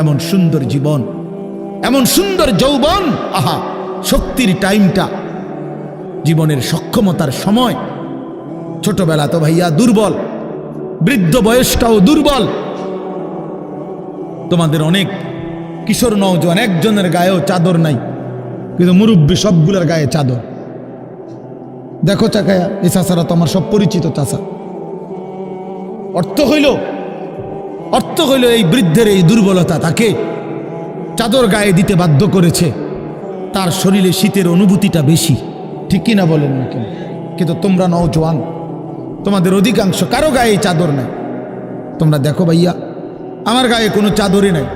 এমন সুন্দর জীবন, এমন সুন্দর যৌবন, আহা শক্তির টাইমটা, জীবনের সক্ষমতার সময়। ছোটবেলা তো ভাইয়া দুর্বল, বৃদ্ধ বয়সটাও দুর্বল। তোমাদের অনেক কিশোর নওজোয়ান একজনের গায়েও চাদর নাই, কিন্তু মুরব্বী সবগুলোর গায়ে চাদর। দেখো চাকায়া, এই চাচারা তো আমার সব পরিচিত চাচা। অর্থ হইল এই বৃদ্ধের এই দুর্বলতা তাকে চাদর গায়ে দিতে বাধ্য করেছে। তার শরীরে শীতের অনুভূতিটা বেশি, ঠিক কিনা বলেন না কেন? কিন্তু তোমরা নওজোয়ান, তোমাদের অধিকাংশ কারো গায়ে চাদর নাই। তোমরা দেখো ভাইয়া, আমার গায়ে কোনো চাদরই নাই।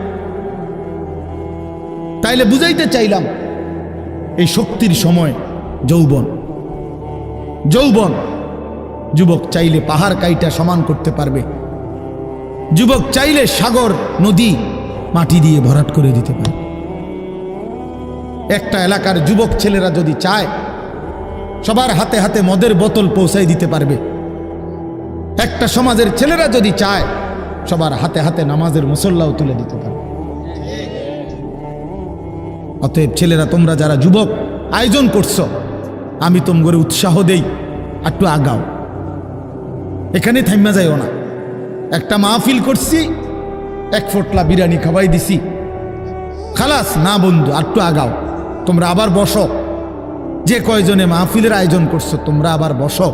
তাইলে বুঝাইতে চাইলাম এই শক্তির সময় যৌবন। যুবক চাইলে পাহাড় কাইটা সমান করতে পারবে, যুবক চাইলে সাগর নদী মাটি দিয়ে ভরাট করে দিতে পারে। একটা এলাকার যুবক ছেলেরা যদি চায়, সবার হাতে হাতে মদের বোতল পৌঁছাই দিতে পারবে। একটা সমাজের ছেলেরা যদি চায়, সবার হাতে হাতে নামাজের মুসল্লাও তুলে দিতে পারবে। অতএব ছেলেরা, তোমরা যারা যুবক আয়োজন করছো, আমি তোমরা উৎসাহ দেই, একটু আগাও, এখানে থাইমা যাইও না। একটা মাহফিল করছি, এক ফোটলা বিরিয়ানি খাওয়াই দিছি, খালাস না বন্ধু, একটু আগাও। তোমরা আবার বসো, যে কয়জনে মাহফিলের আয়োজন করছো তোমরা আবার বসো,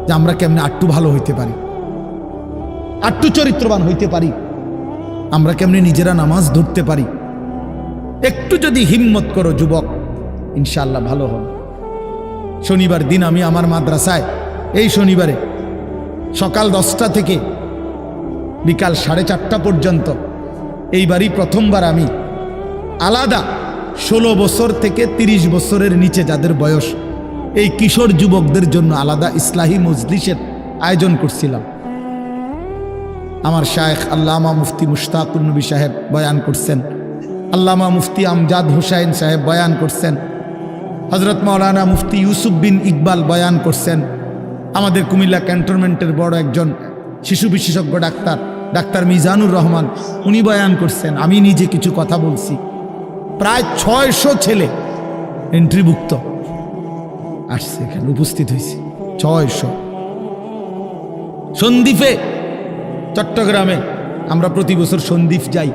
যে আমরা কেমনে আটটু ভালো হইতে পারি, আটটু চরিত্রবান হইতে পারি, আমরা কেমনে নিজেরা নামাজ ধরতে পারি। একটু যদি হিম্মত করো যুবক, ইনশাআল্লাহ ভালো হবে। শনিবার দিন আমি আমার মাদ্রাসায়, এই শনিবারে সকাল 10টা থেকে বিকাল 4:30 পর্যন্ত, এইবারই প্রথমবার আমি আলাদা 16 বছর থেকে 30 বছরের নিচে যাদের বয়স, এই কিশোর যুবকদের জন্য আলাদা ইসলাহি মজলিসের আয়োজন করছিলাম। আমার শায়েখ আল্লামা মুফতি মুশতাকুর নবী সাহেব বয়ান করছেন, আল্লামা মুফতি আমজাদ হুসাইন সাহেব বয়ান করছেন, হজরত মাওলানা মুফতি ইউসুফ বিন ইকবাল বয়ান করছেন, আমাদের কুমিল্লা ক্যান্টনমেন্টের বড় একজন শিশু বিশেষজ্ঞ ডাক্তার মিজানুর রহমান, উনি বয়ান করছেন, আমি নিজে কিছু কথা বলছি। প্রায় 600 ছেলে এন্ট্রিভুক্ত আসছে, এখানে উপস্থিত হয়েছে 600। সন্দ্বীপে, চট্টগ্রামে আমরা প্রতি বছর সন্দ্বীপ যাই,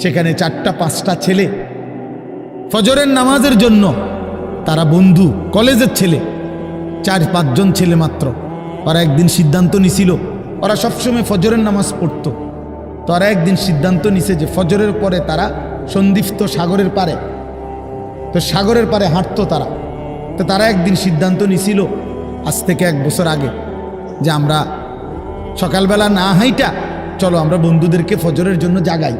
সেখানে 4টা-5টা ছেলে ফজরের নামাজের জন্য, তারা বন্ধু কলেজের ছেলে, 4-5 জন ছেলে মাত্র। ওরা একদিন সিদ্ধান্ত নিছিল, ওরা সবসময় ফজরের নামাজ পড়তো, তো ওরা একদিন সিদ্ধান্ত নিছে যে ফজরের পরে তারা সন্দ্বীপ তো সাগরের পারে, তো সাগরের পারে হাঁটতো তারা। তো তারা একদিন সিদ্ধান্ত নিছিল আজ থেকে 1 বছর আগে, যে আমরা সকালবেলা না হাইটা চলো আমরা বন্ধুদেরকে ফজরের জন্য জাগাই,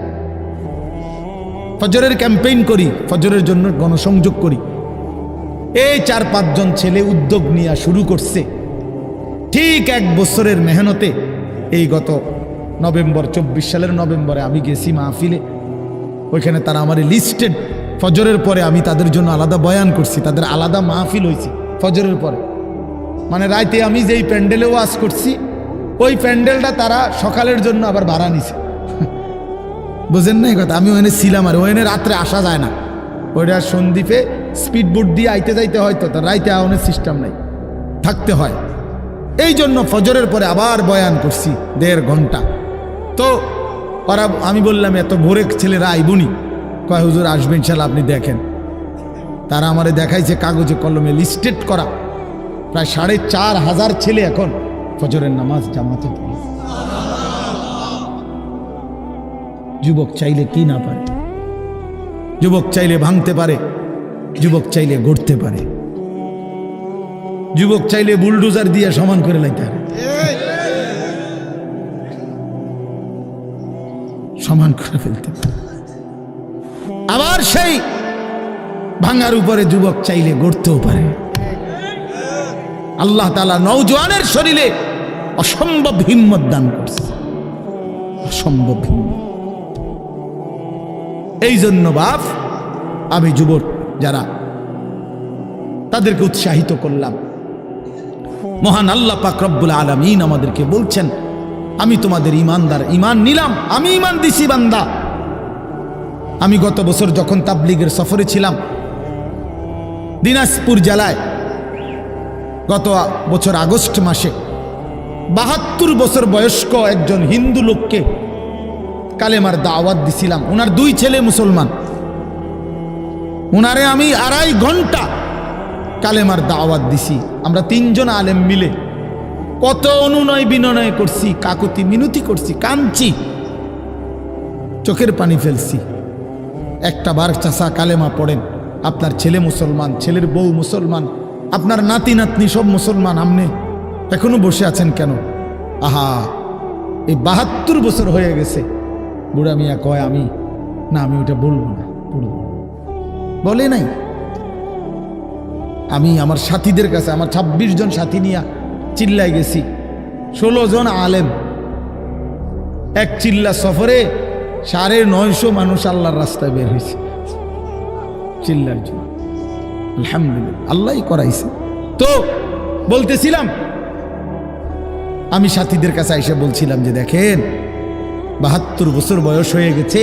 ফজরের ক্যাম্পেইন করি, ফজরের জন্য গণসংযোগ করি। এই 4-5 জন ছেলে উদ্যোগ নিয়ে শুরু করছে। ঠিক 1 বছরের মেহনতে এই গত নভেম্বর, 24 সালের নভেম্বরে আমি গেছি মাহফিলে, ওইখানে তারা আমার লিস্টেড, ফজরের পরে আমি তাদের জন্য আলাদা বয়ান করছি, তাদের আলাদা মাহফিল হয়েছে ফজরের পরে। মানে রাইতে আমি যেই প্যান্ডেলে ওয়াজ করছি, ওই প্যান্ডেলটা তারা সকালের জন্য আবার ভাড়া নিছে। বুঝেন না এই কথা? আমি ওখানে ছিলাম, আর ওখানে রাত্রে আসা যায় না, ওইটা সন্দ্বীপে স্পিড বোট দিয়ে আইতে যাইতে হয়, তো তার রাইতে আওয়ানোর সিস্টেম নাই, থাকতে হয়। এই জন্য ফজরের পরে আবার বয়ান করছি 1.5 ঘন্টা। তো ওরা, আমি বললাম এত ভোরে ছেলেরা আইবনি, কয় হুজুর আসবে ইনশাল্লাহ, আপনি দেখেন। তারা আমারে দেখাইছে কাগজে কলমে লিস্টেড করা, প্রায় 4,500 ছেলে এখন ফজরের নামাজ জামাতে পড়ে। যুবক চাইলে কি না পারে, যুবক চাইলে ভাঙতে পারে, যুবক চাইলে গড়তে পারে, যুবক চাইলে বুলডোজার দিয়ে সমান করে লাইতে পারে, সমান করে ফেলতে পারে। আবার সেই ভাঙার উপরে যুবক চাইলে গড়তেও পারে। আল্লাহ তাআলা নওজোয়ানের শরীরে অসম্ভব হিম্মত দান করছে, অসম্ভব হিম্মত। এই জন্য বাপ, আমি যুবক যারা, তাদেরকে উৎসাহিত করলাম। মহান আল্লাহ পাক রব্বুল আলামিন আমাদেরকে বলছেন, আমি তোমাদের ইমানদার, ইমান নিলাম, আমি ইমান দিছি বান্দা, আমি গত বছর যখন তাবলিগের সফরে ছিলাম দিনাজপুর জেলায়, গত বছর আগস্ট মাসে ৭২ বছর বয়স্ক একজন হিন্দু লোককে কালেমার দাওয়াত দিছিলাম। ওনার 2 ছেলে মুসলমান। ওনারে আমি 2.5 ঘন্টা কালেমার দাওয়াত দিছি। আমরা 3 জন আলেম মিলে কত অনুনয় বিনয় করছি, কাকুতি মিনতি করছি, কাঁদছি, চোখের পানি ফেলছি। একটা বার চাচা কালেমা পড়েন, আপনার ছেলে মুসলমান, ছেলের বউ মুসলমান, আপনার নাতি নাতনি সব মুসলমান, আপনি এখনো বসে আছেন কেন? আহা, এই ৭২ বছর হয়ে গেছে। বুড়া মিয়া কয় আমি ওটা বলবো না, পড়বো বলে নাই। আমি আমার সাথীদের কাছে, আমার 26 জন সাথী নিয়ে চিল্লায় গেছি। 16 জন আলেম, এক চিল্লা সফরে 950 মানুষ আল্লাহর রাস্তায় বের হয়েছে চিল্লার জন্য। আলহামদুলিল্লাহ, আল্লাহই করাইছে। তো বলতেছিলাম, আমি সাথীদের কাছে এসে বলছিলাম যে দেখেন ৭২ বছর বয়স হয়ে গেছে,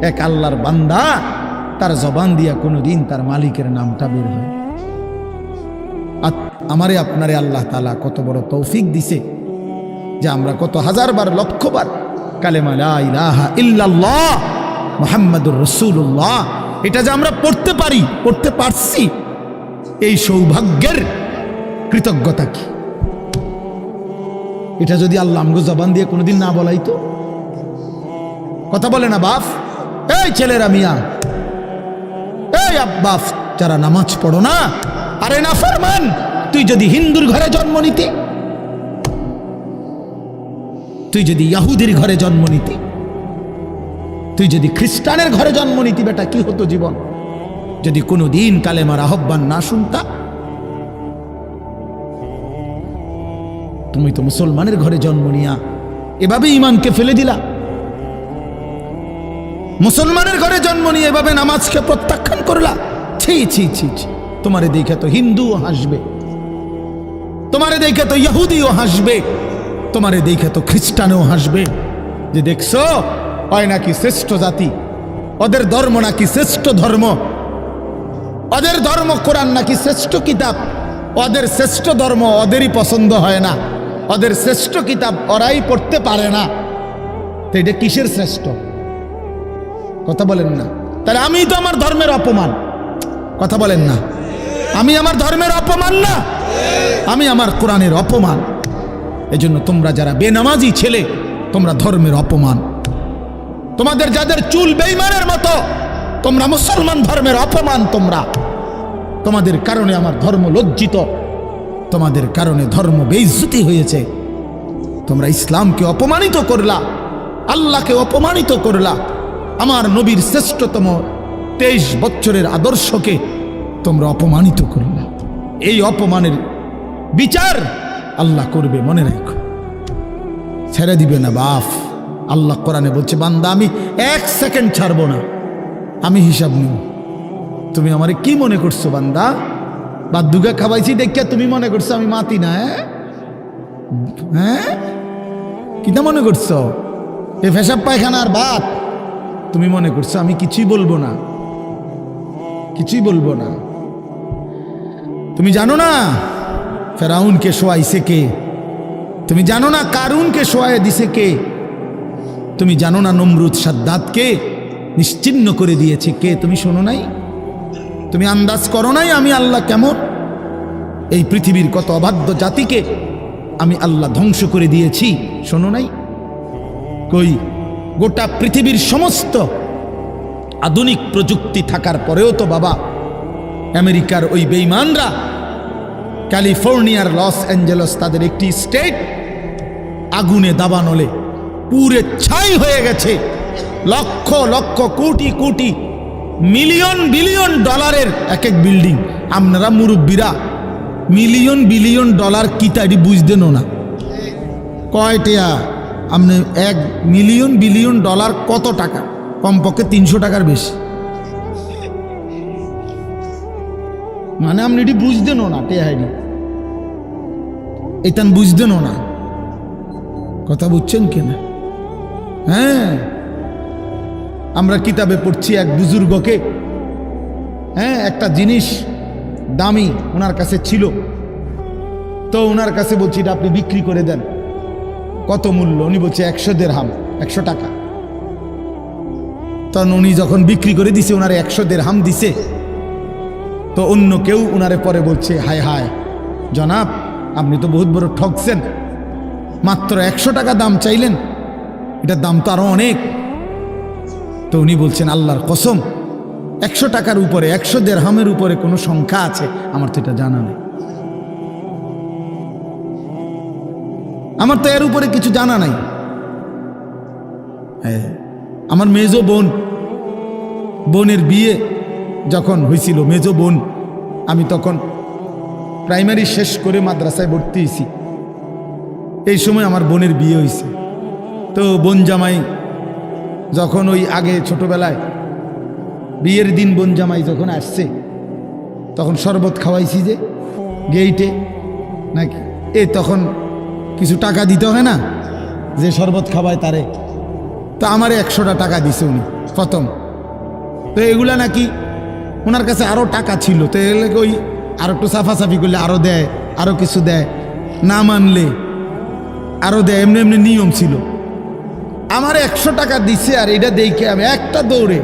এক আল্লাহর বান্দা, তার জবান দিয়া কোনোদিন তার মালিকের নামটা বের হয়। আমারে আপনারে আল্লাহ তাআলা কত বড় তৌফিক দিছে যে আমরা কত হাজারবার, লক্ষবার কালেমা লা ইলাহা ইল্লাল্লাহ মুহাম্মাদুর রাসূলুল্লাহ এটা যে আমরা পড়তে পারি, পড়তে পারছি, এই সৌভাগ্যের কৃতজ্ঞতা কি? এটা যদি আল্লাহ আমগো জবান দিয়ে কোনোদিন না বলাইতো। কথা বলে না বাপ, এই ছেলেরা মিয়া, এই আব্বাস যারা নামাজ পড়ো না, আরে না ফরমান, তুই যদি হিন্দুর ঘরে জন্ম নিতে, তুই যদি ইহুদির ঘরে জন্ম নিতে, তুই যদি খ্রিস্টানের ঘরে জন্ম নিতি, বেটা কি হতো জীবন যদি কোনোদিন কালেমার আহ্বান না শুনতা? তুমি তো মুসলমানের ঘরে জন্ম নিয়া এভাবে ইমানকে ফেলে দিলা। মুসলমানের ঘরে জন্ম নিয়ে এভাবে নামাজকে প্রত্যাখ্যান করলা। ছি ছি ছি ছি, তোমারে দেখে তো হিন্দুও হাসবে, তোমারে দেখে তো ইহুদিও হাসবে, তোমারে দেখে তো খ্রিস্টানও হাসবে, যে দেখছো হয় নাকি শ্রেষ্ঠ জাতি, ওদের ধর্ম নাকি শ্রেষ্ঠ ধর্ম, ওদের ধর্ম কোরআন নাকি শ্রেষ্ঠ কিতাব, ওদের শ্রেষ্ঠ ধর্ম ওদেরই পছন্দ হয় না, ওদের শ্রেষ্ঠ কিতাব ওরাই পড়তে পারে না। তো এটা কিসের শ্রেষ্ঠ? কথা বলেন না। তাহলে আমি তো আমার ধর্মের অপমান। কথা বলেন না, আমি আমার ধর্মের অপমান না, আমি আমার কোরআনের অপমান। এজন্য তোমরা যারা বেনামাজি ছেলে, তোমরা ধর্মের অপমান। তোমাদের যাদের চুল বেঈমানের মতো, তোমরা মুসলমান ধর্মের অপমান। তোমাদের কারণে আমার ধর্ম লজ্জিত, তোমাদের কারণে ধর্ম বেইজ্জতি হয়েছে। তোমরা ইসলামকে অপমানিত করলা, আল্লাহকে অপমানিত করলা, আমার নবীর শ্রেষ্ঠতম 23 বছরের আদর্শকে তোমরা অপমানিত করলা। এই অপমানের বিচার আল্লাহ করবে, মনে রাখো, ছেড়ে দিবে না বাপ। আল্লাহ কোরআনে বলছে, বান্দা আমি 1 সেকেন্ড ছাড়বো না, আমি হিসাব নিব। তুমি আমারে কি মনে করছো বান্দা? বাদুগা খাওয়াইছি দেখিয়া তুমি মনে করছো আমি মাতি না? হ্যাঁ, কিটা মনে করছো? এ পেশাব পায়খানার ভাত তুমি মনে করছো? আমি কিছুই বলবো না, কিছুই বলবো না। তুমি জানো না ফেরাউনকে শোয়াইছে কে? তুমি জানো না কারুনকে শোয়াই দিছে কে? তুমি জানো না নমরুদ সাদ্দাতকে নিশ্চিহ্ন করে দিয়েছে কে? তুমি শোনো নাই? তুমি আন্দাজ করো নাই আমি আল্লাহ কেমন? এই পৃথিবীর কত অবাধ্য জাতিকে আমি আল্লাহ ধ্বংস করে দিয়েছি, শোনো নাই? কই, গোটা পৃথিবীর সমস্ত আধুনিক প্রযুক্তি থাকার পরেও তো বাবা আমেরিকার ওই বেঈমানরা, ক্যালিফোর্নিয়ার লস অ্যাঞ্জেলস তাদের একটি স্টেট আগুনে দাবানলে পুরে ছাই হয়ে গেছে। লক্ষ লক্ষ কোটি কোটি মিলিয়ন বিলিয়ন ডলারের এক এক বিল্ডিং। আপনারা মুরব্বীরা মিলিয়ন বিলিয়ন ডলার কি তাই বুঝতেন না? কয়টা আপনি 1 মিলিয়ন বিলিয়ন ডলার কত টাকা? কমপক্ষে 300 টাকার বেশি। মানে আপনি এটি বুঝতেন না, টেহাইনি এটান বুঝতেন না। কথা বুঝছেন কিনা? হ্যাঁ, আমরা কিতাবে পড়ছি এক বুজুর্গকে, হ্যাঁ, একটা জিনিস দামি ওনার কাছে ছিল, তো ওনার কাছে বলছি এটা আপনি বিক্রি করে দেন। কত মূল্য? উনি বলছে 100 দিরহাম, 100 টাকা। তখন উনি যখন বিক্রি করে দিছে, ওনারে 100 দিরহাম দিছে, তো অন্য কেউ ওনারে পরে বলছে, হায় হায় জনাব, আপনি তো বহুত বড় ঠকছেন, মাত্র 100 টাকা দাম চাইলেন, এটার দাম তো আরো অনেক। তো উনি বলছেন, আল্লাহর কসম, 100 টাকার উপরে, 100 দিরহামের উপরে কোনো সংখ্যা আছে? আমার তো এটা জানা নেই, আমার তো এর উপরে কিছু জানা নাই। হ্যাঁ, আমার মেজো বোনের বিয়ে যখন হয়েছিল, মেজো বোন, আমি তখন প্রাইমারি শেষ করে মাদ্রাসায় ভর্তি হয়েছি, এই সময় আমার বোনের বিয়ে হয়েছে। তো বোন জামাই যখন ওই আগে ছোটবেলায় বিয়ের দিন বোন জামাই যখন আসছে, তখন শরবত খাওয়াইছি যে গেইটে নাকি, তখন কিছু টাকা দিতে হয় না, যে শরবত খাওয়ায় তারে। তো আমারে 100টা টাকা দিছে উনি প্রথম। তো এগুলা নাকি ওনার কাছে আরো টাকা ছিল, তো এগুলো ওই আরো একটু সাফাসাফি করলে আরো দেয়, আরো কিছু দেয়, না মানলে আরো দেয়, এমনি এমনি নিয়ম ছিল। আমার 100 টাকা দিছে, আর এটা দেখে আমি একটা দৌড়ে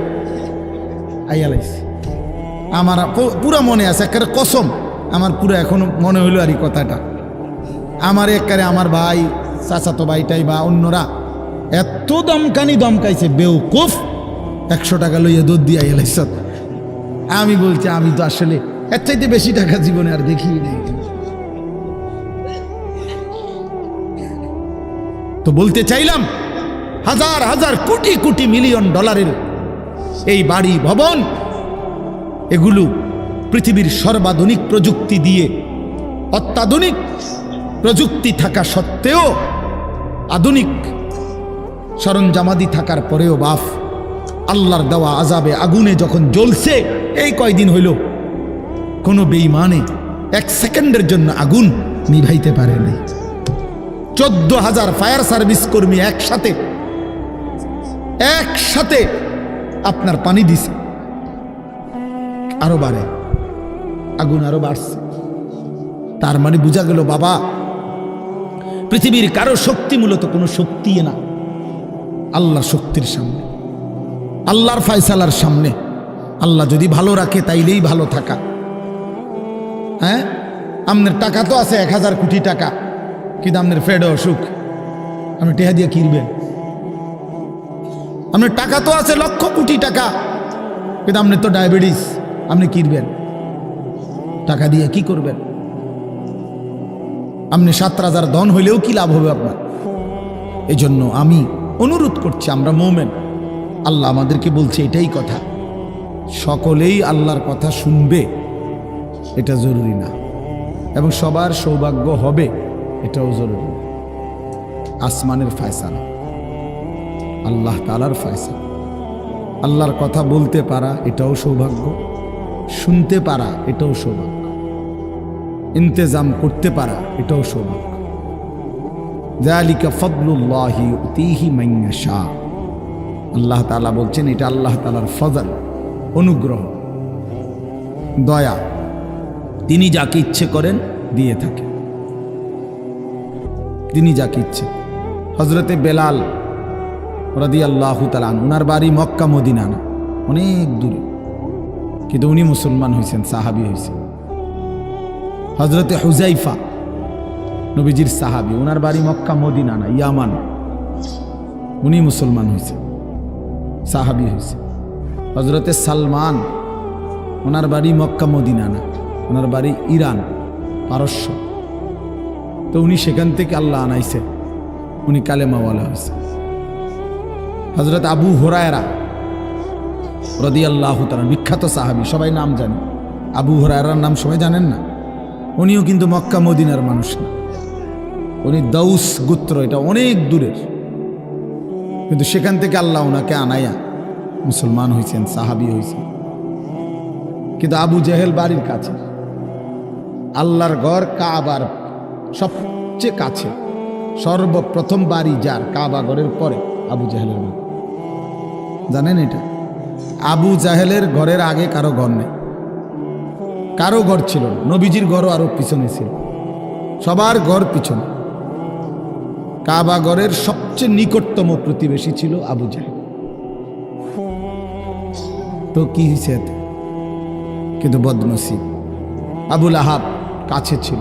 আইয়ালাইছি। আমার পুরা মনে আছে, একেবারে কসম, আমার পুরো এখনো মনে হইলো আর এই কথাটা। আমার একেবারে আমার ভাই, চাচাতো ভাইটাই বা অন্যরা এত দমকাইছে, বেউকুফ, 100 টাকা লইয়া দৌড় দিয়ে আইয়ালাইছ। আমি বলছি, আমি তো আসলে এর চাইতে বেশি টাকা জীবনে আর দেখি নেই। তো বলতে চাইলাম, হাজার হাজার কোটি কোটি মিলিয়ন ডলারের এই বাড়ি ভবন, এগুলো পৃথিবীর সর্বাধুনিক প্রযুক্তি দিয়ে, অত্যাধুনিক প্রযুক্তি থাকা সত্ত্বেও, আধুনিক সরঞ্জামাদি থাকার পরেও বাফ আল্লাহর দেওয়া আযাবে আগুনে যখন জ্বলছে, এই কয়দিন হইল, কোনো বেঈমানে 1 সেকেন্ডের জন্য আগুন নিভাইতে পারে নাই। 14,000 ফায়ার সার্ভিস কর্মী একসাথে আপনার পানি দিছে, আরো বাড়ে, আগুন আরো বাড়ছে। তার মানে বোঝা গেল, বাবা, পৃথিবীর কারো শক্তি মূলত কোনো শক্তি না, আল্লাহর শক্তির সামনে, আল্লাহর ফায়সালার সামনে। আল্লাহ যদি ভালো রাখে তাইলেই ভালো থাকা। হ্যাঁ, আপনার টাকা তো আছে 1000 কোটি টাকা, কিন্তু আপনার ফেডে অসুখ, আপনি টেহা দিয়ে কিনবেন। আপনার টাকা তো আছে লক্ষ কোটি টাকা, কিন্তু আপনার তো ডায়াবেটিস, আপনি কিনবেন টাকা দিয়ে, কি করবেন? আপনি 7 রাজার ধন হইলেও কি লাভ হবে আপনার? এই জন্য আমি অনুরোধ করছি, আমরা মুমিন, আল্লাহ আমাদেরকে বলছে এটাই কথা, সকলেই আল্লাহর কথা শুনবে এটা জরুরি না, এবং সবার সৌভাগ্য হবে এটাও জরুরি না। আসমানের ফয়সালা, আল্লাহ তাআলার ফয়সালা। আল্লাহর কথা বলতে পারা এটাও সৌভাগ্য, শুনতে পারা এটাও সৌভাগ্য, ইন্তেজাম করতে পারা এটাও সৌভাগ্য। যালিকা ফাদলুল্লাহি ইউতিহি মান ইয়াশা। আল্লাহ তাআলা বলছেন, এটা আল্লাহ তাআলার ফজল, অনুগ্রহ, দয়া, তিনি যাকে ইচ্ছে করেন দিয়ে থাকেন, তিনি যাকে ইচ্ছে। হযরতে বেলাল রাদিয়াল্লাহু তাআলা আনহু, ওনার বাড়ি মক্কা মদিনা না, অনেক দূরে, কিন্তু উনি মুসলমান হয়েছেন, সাহাবী হয়েছেন। হযরতে হুযাইফা, নবীজির সাহাবী, ওনার বাড়ি মক্কা মদিনা না, ইয়ামান, উনি মুসলমান হয়েছে, সাহাবী হয়েছে। হযরতে সালমান, ওনার বাড়ি মক্কা মদিনা না, ওনার বাড়ি ইরান, পারস্য, তো উনি সেখান থেকে আল্লাহ আনাইছে, উনি কালেমাওয়ালা হয়েছে। হযরত আবু হুরায়রা রাদিয়াল্লাহু তাআলা, বিখ্যাত সাহাবী, সবাই নাম জানে, আবু হুরায়রার নাম সবাই জানেন না? উনিও কিন্তু মক্কা মদিনার মানুষ না, উনি দাউস গোত্র, এটা অনেক দূরের, কিন্তু সেখান থেকে আল্লাহ ওনাকে আনাইয়া মুসলমান হয়েছেন, সাহাবী হয়েছেন। কিন্তু আবু জেহেল বাড়ির কাছে, আল্লাহর ঘর কাবার সবচেয়ে কাছে, সর্বপ্রথম বাড়ি যার কাবা ঘরের পরে আবু জেহেলের বাড়ি। জানেন এটা? আবু জাহেলের ঘরের আগে কারো ঘর নেই, কারো ঘর ছিল না। নবীজির ঘরও আরো পিছনে ছিল, সবার ঘর পিছনে। কাবা ঘরের সবচেয়ে নিকটতম প্রতিবেশী ছিল আবু জাহেল। তো কি হয়েছে এতে? কিন্তু বদনসিব, আবুল আহাব কাছে ছিল,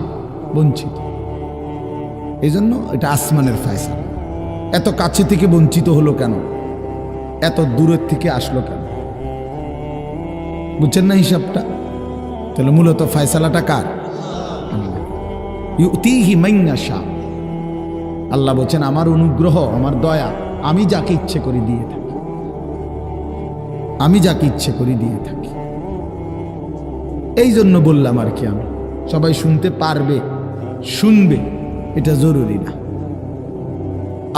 বঞ্চিত। এই জন্য এটা আসমানের ফয়সালা। এত কাছে থেকে বঞ্চিত হলো কেন? এত দূরের থেকে আসলো কেন? বুঝছেন না হিসাবটা? তাহলে মূলত ফয়সালাটা কার? ইউতিহি মান ইয়াশা। আল্লাহ বলছেন আমার অনুগ্রহ, আমার দয়া আমি যাকে ইচ্ছে করে দিয়ে থাকি, আমি যাকে ইচ্ছে করে দিয়ে থাকি। এই জন্য বললাম আর কি, আমি সবাই শুনতে পারবে, শুনবে এটা জরুরি না।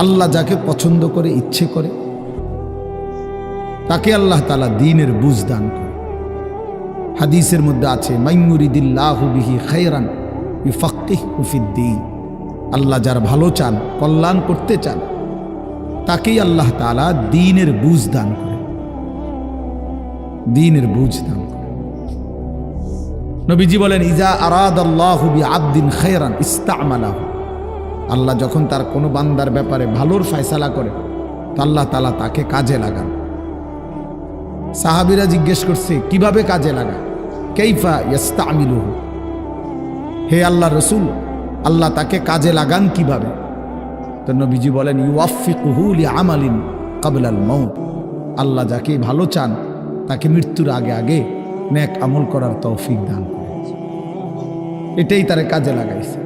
আল্লাহ যাকে পছন্দ করে, ইচ্ছে করে, তাকে আল্লাহ তাআলা দ্বীনের বুঝ দান করে। হাদিসের মধ্যে আছে মাইয়ুরিদিল্লাহু বিহি খায়রান ইউফাক্কিহু ফিদ্দীন। আল্লাহ যার ভালো চান, কল্যাণ করতে চান, তাকেই আল্লাহ তাআলা দ্বীনের বুঝ দান করে, দ্বীনের বুঝ দান করে। নবীজি বলেন ইজা আরাদাল্লাহু বিআবদিন খায়রান ইস্তা'মালাহু। আল্লাহ যখন তার কোনো বান্দার ব্যাপারে ভালোর ফয়সালা করে, তো আল্লাহ তাআলা তাকে কাজে লাগান। সাহাবীরা জিজ্ঞেস করছে কিভাবে কাজে লাগায়? কাইফা ইস্তা'মিলুহু, হে আল্লাহর রাসূল আল্লাহ তাকে কাজে লাগান কিভাবে? তো নবীজি বলেন ইউওয়াফিকুহু লিআমালিন ক্বাবলাল মাউত। আল্লাহ যাকে ভালো চান তাকে মৃত্যুর আগে আগে নেক আমল করার তৌফিক দান করেন। এটাই তারে কাজে লাগাইছে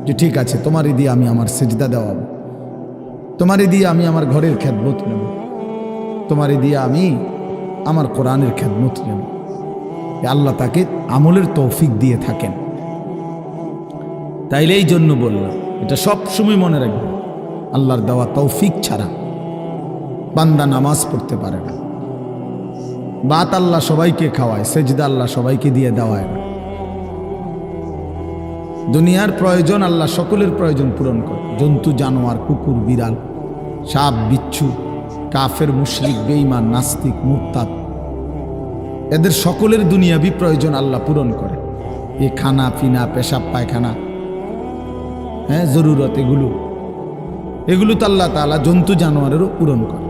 যে ঠিক আছে তোমারই দিয়ে আমি আমার সিজদা দেওয়াবো, তোমারই দিয়ে আমি আমার ঘরের খেদমত নেব, তোমারই দিয়ে আমি আমার কোরআনের খেদমত নেব। আল্লাহ তাকে আমলের তৌফিক দিয়ে থাকেন। তাইলে এই জন্য বললাম, এটা সব সময় মনে রাখবে, আল্লাহর দেওয়া তৌফিক ছাড়া বান্দা নামাজ পড়তে পারে না। বাত আল্লাহ সবাইকে খাওয়ায়, সেজদা আল্লাহ সবাইকে দিয়ে দেওয়ায় না। দুনিয়ার প্রয়োজন আল্লাহ সকলের প্রয়োজন পূরণ করে। জন্তু জানোয়ার, কুকুর বিড়াল, সাপ বিচ্ছু, কাফের মুশরিক বেঈমান নাস্তিক মুরতাদ, এদের সকলের দুনিয়াবি প্রয়োজন আল্লাহ পূরণ করে। এই খানা পিনা, পেশাব পায়খানা, হ্যাঁ জরুরত, এগুলো তো আল্লাহ তাআলা জন্তু জানোয়ারেরও পূরণ করে।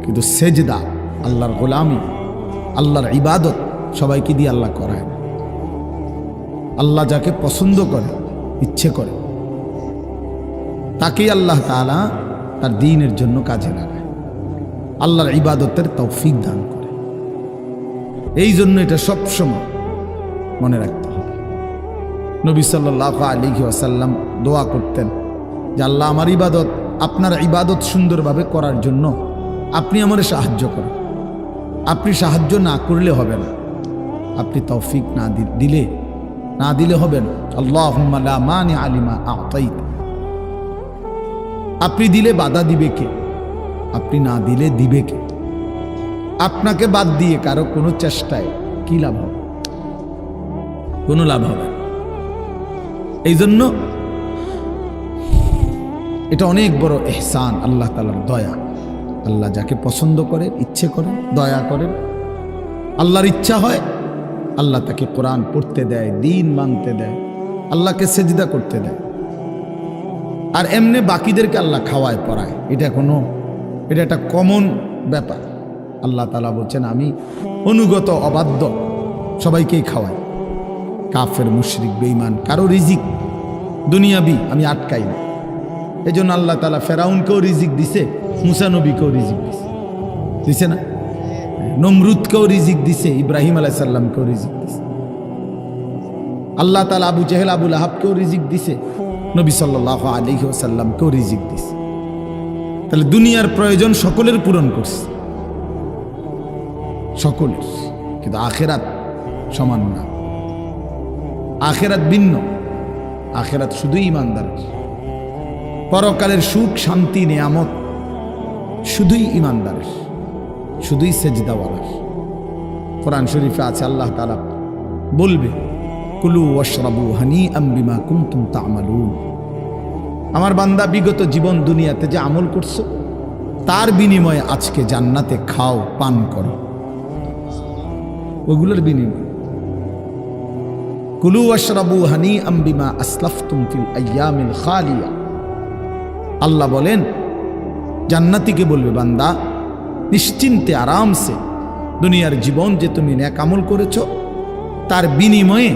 কিন্তু সেজদা, আল্লাহর গোলামি, আল্লাহর ইবাদত সবাইকে দিয়ে আল্লাহ করায় না। আল্লাহ যাকে পছন্দ করে, ইচ্ছে করে, তাকেই আল্লাহ তাআলা তার দ্বীনের জন্য কাজে লাগায়, আল্লাহর ইবাদতের তৌফিক দান করে। এই জন্য এটা সবসময় মনে রাখতে হবে। নবী সাল্লাল্লাহু আলাইহি ওয়াসাল্লাম দোয়া করতেন যে আল্লাহ আমার ইবাদত, আপনার ইবাদত সুন্দরভাবে করার জন্য আপনি আমারে সাহায্য করেন। আপনি সাহায্য না করলে হবে না, আপনি তৌফিক না দিলে হবে না। আল্লাহুম্মা লা মানিআ লিমা আ'তাইত। আপনি দিলে বাধা দিবে কে? আপনি না দিলে দিবে কে? আপনাকে বাদ দিয়ে কারো কোনো চেষ্টায় কি লাভ হবে? কোনো লাভ হবে না। এই জন্য এটা অনেক বড় ইহসান, আল্লাহ তাআলার দয়া। আল্লাহ যাকে পছন্দ করে, ইচ্ছে করে, দয়া করেন, আল্লাহর ইচ্ছা হয় আল্লাহ তাকে কোরআন পড়তে দেয়, দ্বীন মানতে দেয়, আল্লাহকে সেজদা করতে দেয়। আর এমনি বাকিদেরকে আল্লাহ খাওয়ায় পড়ায়, এটা একটা কমন ব্যাপার। আল্লাহ তাআলা বলছেন আমি অনুগত অবাধ্য সবাইকেই খাওয়াই। কাফের মুশরিক বেঈমান কারো রিজিক দুনিয়াবি আমি আটকাই না। এই জন্য আল্লাহ তাআলা ফেরাউনকেও রিজিক দিছে, মুসা নবীকেও রিজিক দিছে না? নমরুদকেও রিজিক দিছে, ইব্রাহিম আলাইহিস সালামকেও রিজিক দিছে। আল্লাহ তাআলা আবু জেহেল আবুল আহাবকেও রিজিক দিছে, নবী সাল্লাল্লাহু আলাইহি ওয়াসাল্লামকেও রিজিক দিছে। তাহলে দুনিয়ার প্রয়োজন সকলের পূরণ করছে, সকলের। কিন্তু আখিরাত সমান না, আখিরাত ভিন্ন। আখিরাত শুধুই ইমানদারের। পরকালের সুখ শান্তি নিয়ামত শুধুই ইমানদারের, শুধুই সেজদাওয়ালার। কোরআন শরীফে আছে আল্লাহ তাআলা বলবে কুলু ওয়াশরাবু হানিআম বিমা কুনতুম তা'মালুন। আমার বান্দা বিগত জীবন দুনিয়াতে যে আমল করছো তার বিনিময়ে আজকে জান্নাতে খাও, পান করো, ওগুলোর বিনিময়। কুলু ওয়াশরাবু হানিআম বিমা আসলাফতুম ফিল আইয়ামিল খালিয়া। আল্লাহ বলেন, জান্নাতীকে বলবে, বান্দা নিশ্চিন্তে আরামসে দুনিয়ার জীবন যে তুমি নেক আমল করেছো তার বিনিময়ে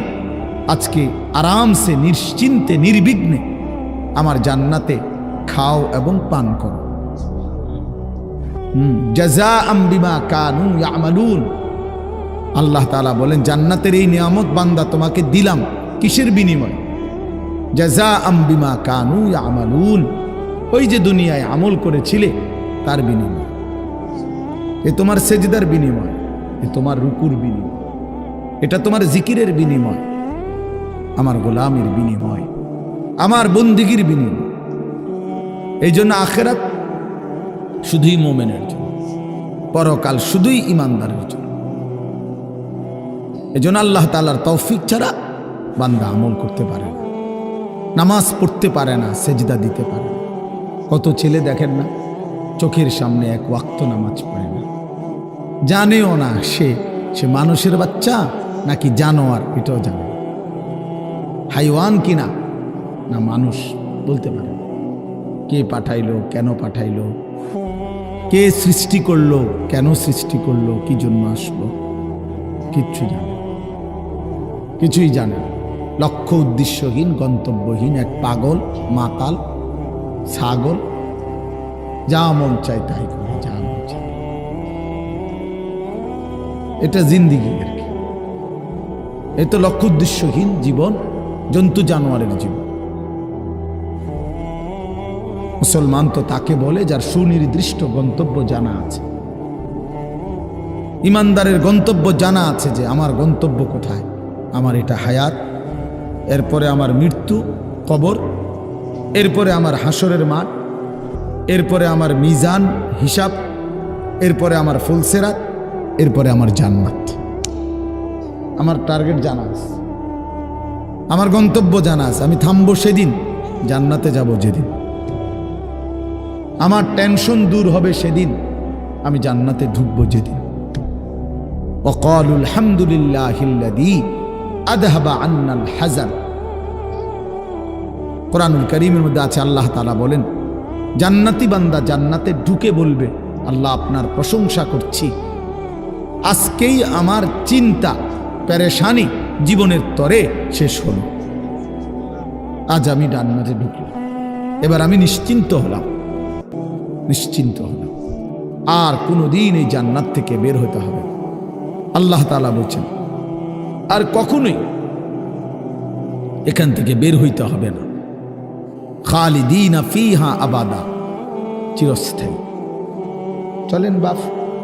আজকে আরামসে নিশ্চিন্তে নির্বিঘ্নে আমার জান্নাতে খাও এবং পান করো। জাযাআম বিমা কানু ইয়ামালুন। আল্লাহ তাআলা বলেন, জান্নাতের এই নিয়ামত বান্দা তোমাকে দিলাম কিসের বিনিময়? জাযাআম বিমা কানু ইয়ামালুন, ওই যে দুনিয়ায় আমল করেছিলে তার বিনিময়। এ তোমার সেজদার বিনিময়, এ তোমার রুকুর বিনিময়, এটা তোমার জিকিরের বিনিময়, আমার গোলামের বিনিময়, আমার বন্দিগির বিনিময়। এই জন্য আখিরাত শুধুই মোমেনের জন্য, পরকাল শুধুই ইমানদারের জন্য। এই জন্য আল্লাহ তাআলার তৌফিক ছাড়া বান্দা আমল করতে পারে না, নামাজ পড়তে পারে না, সেজদা দিতে পারে না। কত ছেলে দেখেন না, চোখের সামনে এক ওয়াক্ত নামাজ পড়ে না, জানেও না সে মানুষের বাচ্চা নাকি জানোয়ার, এটাও জানে না। হাইওয়ান কিনা না মানুষ বলতে পারে না। কে পাঠাইলো, কেন পাঠাইলো, কে সৃষ্টি করলো, কেন সৃষ্টি করলো, কি জন্য আসলো, কিচ্ছু জানে না, কিছুই জানে না। লক্ষ্য উদ্দেশ্যহীন, গন্তব্যহীন এক পাগল, মাতাল, ছাগল, যা মন চায় তাই করে, যা মন চায়। এটা জিন্দিগি আর কি। এ তো লক্ষ্য উদ্দেশ্যহীন জীবন, জন্তু জানোয়ারের জীবন। মুসলমান তো তাকে বলে যার সুনির্দিষ্ট গন্তব্য জানা আছে। ইমানদারের গন্তব্য জানা আছে যে আমার গন্তব্য কোথায়, আমার এটা হায়াত, এরপরে আমার মৃত্যু, কবর, এরপরে আমার হাসরের মাঠ, এরপরে আমার মিজান হিসাব, এরপরে আমার ফুলসেরাত, এরপরে আমার জান্নাত। আমার টার্গেট জানা আছে, আমার গন্তব্য জানা আছে। আমি থামবো সেদিন, জান্নাতে যাব যেদিন। আমার টেনশন দূর হবে সেদিন, আমি জান্নাতে ঢুকবো যেদিন। ওয়াকালুল হামদুলিল্লাহিল্লাযী আযহাবা আন্নাল হাযান। কোরআনুল কারীমের মধ্যে আছে, আল্লাহ তাআলা বলেন, জান্নাতি বান্দা জান্নাতে ঢুকে বলবে, আল্লাহ আপনার প্রশংসা করছি, আজকেই আমার চিন্তা পেরেশানি জীবনের তরে শেষ হলো। আজ আমি জান্নাতে ঢুকলাম, এবার আমি নিশ্চিন্ত হলাম, নিশ্চিন্ত হলাম, আর কোনোদিন এই জান্নাত থেকে বের হতে হবে না। আল্লাহ তাআলা বলছেন, আর কখনোই এখান থেকে বের হইতে হবে না। খালিদিনা ফিহা আবাদা, চিরস্থায়ী। চলেন বাপ,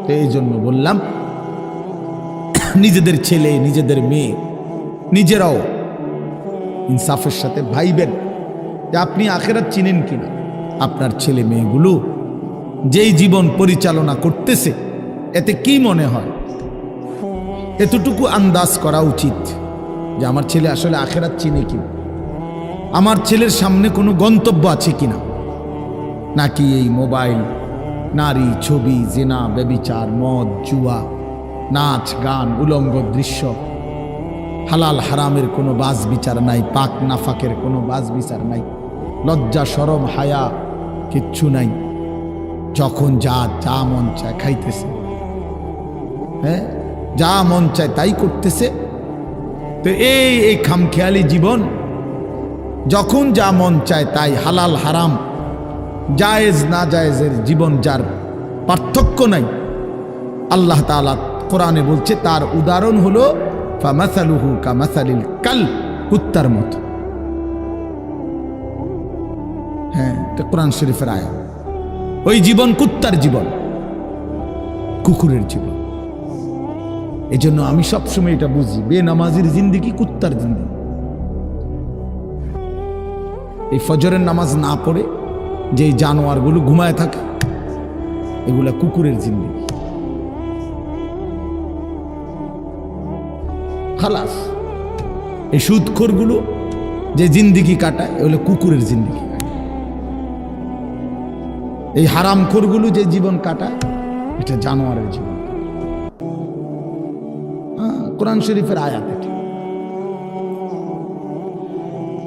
তো এই জন্য বললাম, নিজেদের ছেলে, নিজেদের মেয়ে, নিজেরাও ইনসাফের সাথে ভাইবেন যে আপনি আখিরাত চিনেন কিনা। আপনার ছেলে মেয়েগুলো যেই জীবন পরিচালনা করতেছে, এতে কি মনে হয়, এতটুকু আন্দাজ করা উচিত যে আমার ছেলে আসলে আখিরাত চিনে কিনা, আমার ছেলের সামনে কোনো গন্তব্য আছে কিনা, নাকি এই মোবাইল, নারী, ছবি, জিনা, ব্যভিচার, মদ, জুয়া, নাচ, গান, উলঙ্গ দৃশ্য, হালাল হারামের কোনো বাজ বিচার নাই, পাক নাফাকের কোনো বাজ বিচার নাই, লজ্জা শরম হায়া কিচ্ছু নাই। যখন যা মন চায় খাইতেছে, হ্যাঁ, যা মন চায় তাই করতেছে। তো এই খামখেয়ালি জীবন, যখন যা মন চায় তাই, হালাল হারাম, জায়েজ না জায়েজের জীবন, যার পার্থক্য নাই। আল্লাহ তাআলা কোরআনে বলছে, তার উদাহরণ হলো ফামাসালুহু কামাসালিল কাল, কুত্তার মতো। হ্যাঁ, এটা কোরআন শরীফের আয়াত। ওই জীবন কুত্তার জীবন, কুকুরের জীবন। এই জন্য আমি সবসময় এটা বুঝি, বেনামাজির জিন্দেগি কুত্তার জিন্দেগি। এই ফজরের নামাজ না পড়ে যে জানোয়ারগুলো ঘুমায় থাকে, এগুলা কুকুরের জিন্দেগি। খালাস। এই সুদখোরগুলো যে জিন্দেগি কাটায়, এগুলো কুকুরের জিন্দেগি। এই হারামখোরগুলো যে জীবন কাটায় এটা জানোয়ারের জীবন। কোরআন শরীফের আয়াত এটা।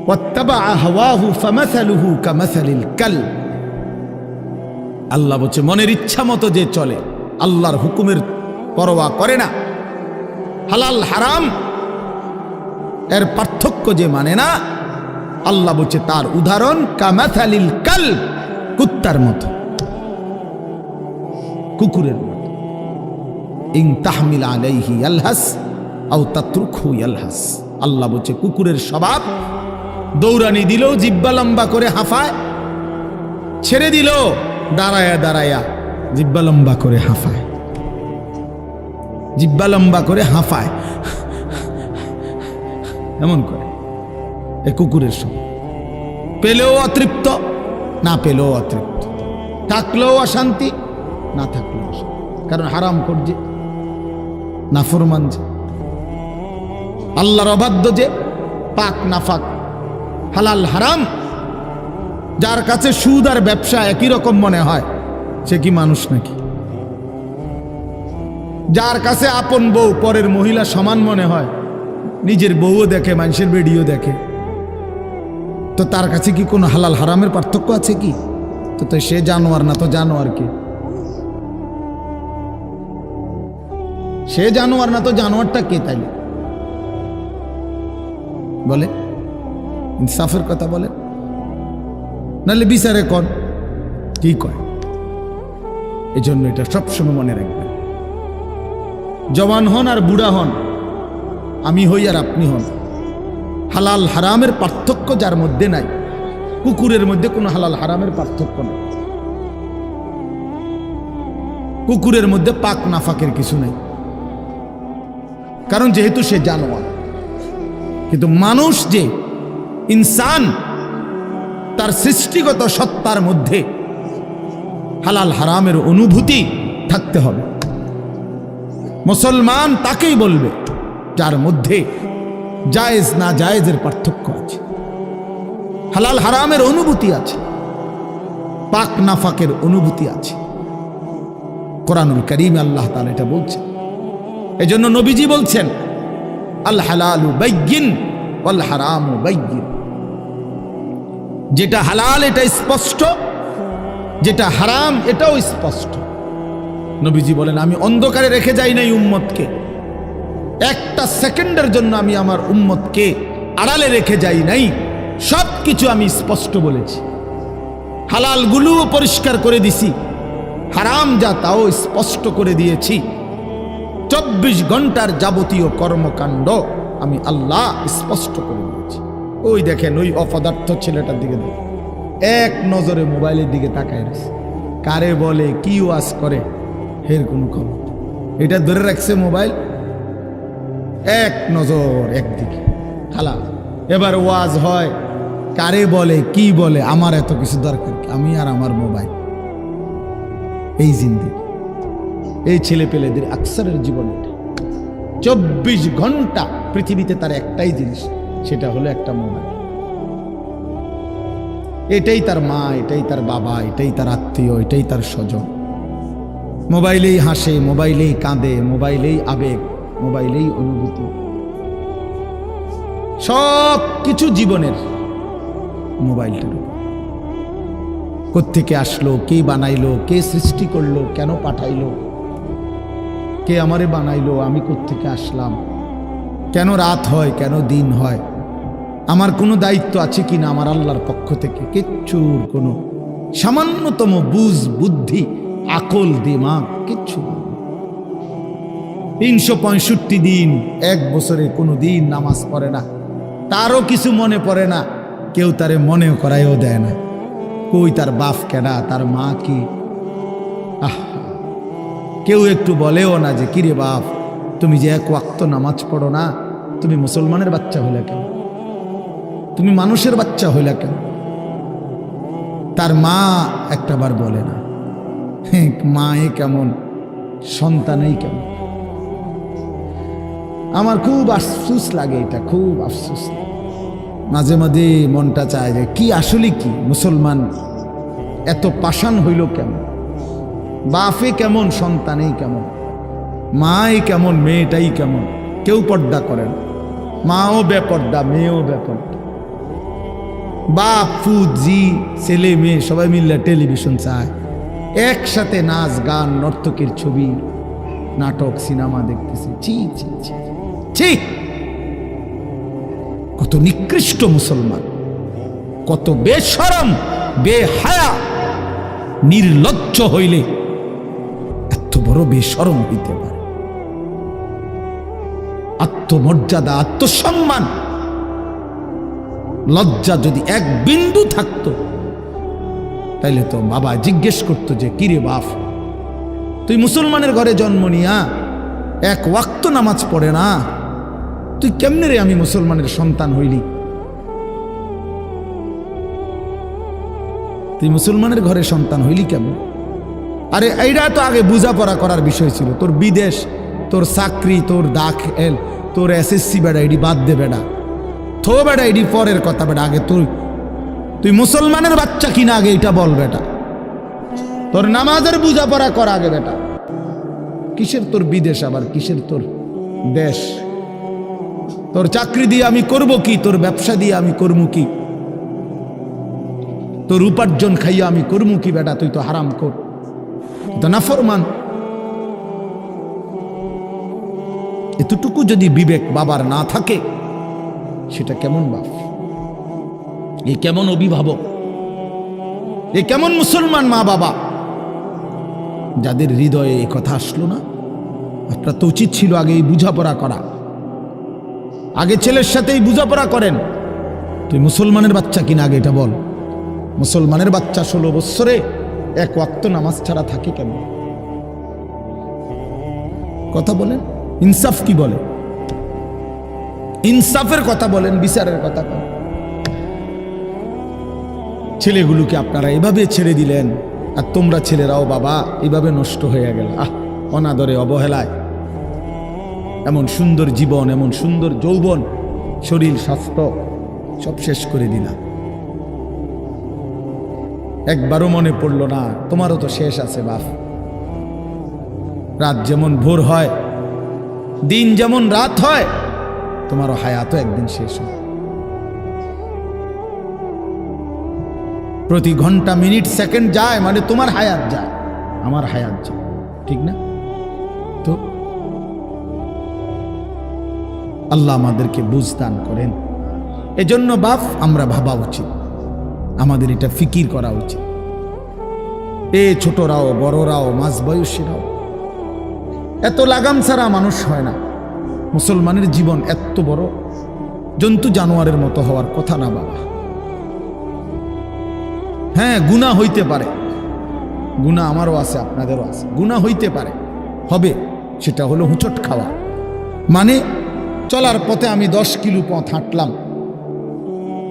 ওয়াত্তাবাআ হাওয়াহু ফামাসালুহু কামাসালিল কালব। আল্লাহ বলছে মনের ইচ্ছা মতো যে চলে, আল্লাহর হুকুমের পরোয়া করে না, হালাল হারাম এর পার্থক্য যে মানে না, আল্লাহ বলছে তার উদাহরণ কামাসালিল কালব, কুত্তার মতো, কুকুরের মতো। ইন তাহমিল আলাইহি ইয়ালহাস আও তাতরুকহু ইয়ালহাস। আল্লাহ বলছে কুকুরের স্বভাব, দৌড়ানি দিল জিব্বা লম্বা করে হাঁফায়, ছেড়ে দিল দাঁড়ায়া দাঁড়ায়া জিব্বা লম্বা করে হাঁফায়, জিব্বা লম্বা করে হাঁফায়, এমন করে। এ কুকুরের স্বভাব। পেলেও অতৃপ্ত, না পেলেও অতৃপ্ত, থাকলেও অশান্তি, না থাকলেও অশান্তি। কারণ হারাম করছে, নাফরমান যে, আল্লাহর অবাধ্য যে, পাক নাফাক, হালাল হারাম। যার কাছে সুদ আর ব্যবসা একই রকম মনে হয় সে কি মানুষ নাকি? যার কাছে আপন বউ পরের মহিলা সমান মনে হয়, নিজের বউও দেখে, মানুষের ভিডিও দেখে, তো তার কাছে কি কোনো হালাল হারামের পার্থক্য আছে কি? তো সে জানোয়ার না তো জানোয়ার কে? সে জানোয়ার না তো জানোয়ারটা কে? তাইলে বলে ইনসাফের কথা বলে, নাহলে বিচারে কর কি কয়। এই জন্য এটা সবসময় মনে রাখবেন, জওয়ান হন আর বুড়া হন, আমি হই আর আপনি হন, হালাল হারামের পার্থক্য যার মধ্যে নাই, কুকুরের মধ্যে কোনো হালাল হারামের পার্থক্য নেই, কুকুরের মধ্যে পাক নাফাকের কিছু নেই, কারণ যেহেতু সে জানোয়ার। কিন্তু মানুষ যে ইনসান, তার সৃষ্টিগত সত্তার মধ্যে হালাল হারামের অনুভূতি থাকতে হবে। মুসলমান তাকেই বলবে যার মধ্যে জায়েজ না জায়েজের পার্থক্য আছে, হালাল হারামের অনুভূতি আছে, পাক নাফাকের অনুভূতি আছে। কোরআনুল কারীমে আল্লাহ তাআলা এটা বলছেন। এজন্য নবীজি বলছেন আল হালালু বাইয়িন ওয়াল হারামু বাইয়িন। যেটা হালাল এটা স্পষ্ট, যেটা হারাম এটাও স্পষ্ট। নবীজি বলেন আমি অন্ধকারে রেখে যাই নাই উম্মতকে, একটা সেকেন্ডের জন্য আমি আমার উম্মতকে আড়ালে রেখে যাই নাই, সব কিছু আমি স্পষ্ট বলেছি। হালালগুলোও পরিষ্কার করে দিছি, হারাম যা তাও স্পষ্ট করে দিয়েছি। 24 ঘন্টার যাবতীয় কর্মকাণ্ড আমি আল্লাহ স্পষ্ট করে দিয়েছি। ওই দেখেন ওই অপদার্থ ছেলেটার দিকে দেখেন, এক নজরে মোবাইলের দিকে তাকায় রয়েছে, কারে বলে কি ওয়াজ করে এর কোনো খবর। এটা ধরে রাখছে মোবাইল, এক নজর একদিকে খালা। এবার ওয়াজ হয়, কারে বলে কি বলে, আমার এত কিছু দরকার, আমি আর আমার মোবাইল। এই জিন্দেগি, এই ছেলে পেলেদের আকসারের জীবন এটা। 24 ঘন্টা পৃথিবীতে তার একটাই জিনিস, সেটা হলো একটা মোবাইল। এটাই তার মা, এটাই তার বাবা, এটাই তার আত্মীয়, এটাই তার স্বজন। মোবাইলেই হাসে, মোবাইলেই কাঁদে, মোবাইলেই আবেগ, মোবাইলেই অনুভূতি, সব কিছু জীবনের মোবাইলটার উপর। কোত্থেকে আসলো, কে বানাইলো, কে সৃষ্টি করলো, কেন পাঠাইলো, কে আমারে বানাইলো, আমি কোত্থেকে আসলাম, কেন রাত হয়, কেন দিন হয়, আমার কোনো দায়িত্ব আছে কিনা আমার আল্লাহর পক্ষ থেকে, কিচ্ছুর কোনো সামান্যতম বুঝ বুদ্ধি আকল দিমাগ কিচ্ছু। 365 দিন, এক বছরে কোনো দিন নামাজ পড়ে না, তারও কিছু মনে পড়ে না, কেউ তারে মনে করাইও দেয় না। কই তার বাপ কেনা, তার মা কি, কেউ একটু বলেও না যে কিরে বাপ তুমি যে এক ওয়াক্ত নামাজ পড়ো না, তুমি মুসলমানের বাচ্চা হইলা কেন, তুমি মানুষের বাচ্চা হইলা কেন। তার মা একটাবার বলে না, মায়ে কেমন, সন্তানেই কেমন। আমার খুব আফসোস লাগে, এটা খুব আফসোস লাগে। মাঝে মাঝে মনটা চায় যে কি আসলে কি মুসলমান এত পাষাণ হইল কেমন? বাপে কেমন, সন্তানেই কেমন, মাই কেমন, মেয়েটাই কেমন। কেউ পর্দা করেন, মাও বেপর্দা, মেয়েও বেপর্দা। বাপ ফুত জি ছেলে মেয়ে সবাই মিলে টেলিভিশন চায়, একসাথে নাচ গান নর্তকের ছবি নাটক সিনেমা দেখতেছে। ছি ছি ছি ছি, কত নিকৃষ্ট মুসলমান, কত বেশরম বেহায়া নির্লজ্জ হইলে এত বড় বেশরম হইতে পারে? আত্মমর্যাদা, আত্মসম্মান, লজ্জা যদি এক বিন্দু থাকতো তাইলে তো বাবা জিজ্ঞেস করতো যে কিরে বাপ, তুই মুসলমানের ঘরে জন্ম নিয়া এক ওয়াক্ত নামাজ পড়ে না, তুই কেমনে রে আমি মুসলমানের সন্তান হইলি? তুই মুসলমানের ঘরে সন্তান হইলি কেমন? আরে এইটা তো আগে বোঝাপড়া করার বিষয় ছিল। তোর বিদেশ, তোর চাকরি, তোর দাখিল, তোর এসএসসি বেড়া এডি বাদ দে বেড়া, থো বেড়া এডি পরের কথা বেড়া। আগে তুই মুসলমানের বাচ্চা কিনা আগে এটা বল বেটা। তোর নামাজের বোঝাপড়া কর আগে বেটা। কিসের তোর বিদেশ, আবার কিসের তোর দেশ? তোর চাকরি দিয়ে আমি করব কি? তোর ব্যবসা দিয়ে আমি করবো কি? তোর উপার্জন খাইয়া আমি করবো কি বেটা? তুই তো হারাম কর, তো নাফরমান। এতটুকু যদি বিবেক বাবার না থাকে, সেটা কেমন বাপ? এ কেমন অভিভাবক? এ কেমন মুসলমান মা বাবা যাদের হৃদয়ে এই কথা আসলো না? আপনার তো উচিত ছিল আগে এই বুঝাপড়া করা। আগে ছেলের সাথেই বুঝাপড়া করেন। তুই মুসলমানের বাচ্চা কিনা আগে এটা বল। মুসলমানের বাচ্চা 16 বৎসরে এক ওয়াক্ত নামাজ ছাড়া থাকে কেন? কথা বলেন, ইনসাফ কি বলে? ইনসাফের কথা বলেন, বিচারের কথা বলেন। ছেলেগুলোকে আপনারা এভাবে ছেড়ে দিলেন, আর তোমরা ছেলেরাও বাবা এভাবে নষ্ট হয়ে গেল। অনাদরে, অবহেলায় এমন সুন্দর জীবন, এমন সুন্দর যৌবন, শরীর স্বাস্থ্য সব শেষ করে দিলাম। একবারও মনে পড়লো না তোমারও তো শেষ আছে বাপ। রাত যেমন ভোর হয়, দিন যেমন রাত হয়, তোমারও হায়াতও একদিন শেষ হয়। প্রতি ঘন্টা, মিনিট, সেকেন্ড যায় মানে তোমার হায়াত যায়, আমার হায়াত যায়, ঠিক না? তো আল্লাহ আমাদেরকে বুঝ দান করেন। এজন্য বাপ আমরা ভাবা উচিত, আমাদের এটা ফিকির করা উচিত। ছোটরাও বড়রাও মাঝ বয়সীরাও এত লাগাম ছাড়া মানুষ হয় না। মুসলমানের জীবন এত বড় জন্তু জানোয়ারের মতো হওয়ার কথা না বাবা। হ্যাঁ, গুনাহ হইতে পারে, গুনাহ আমারও আছে, আপনাদেরও আছে, গুনাহ হইতে পারে, হবে। সেটা হলো হুঁচট খাওয়া। মানে চলার পথে আমি 10 কিলো পথ হাঁটলাম,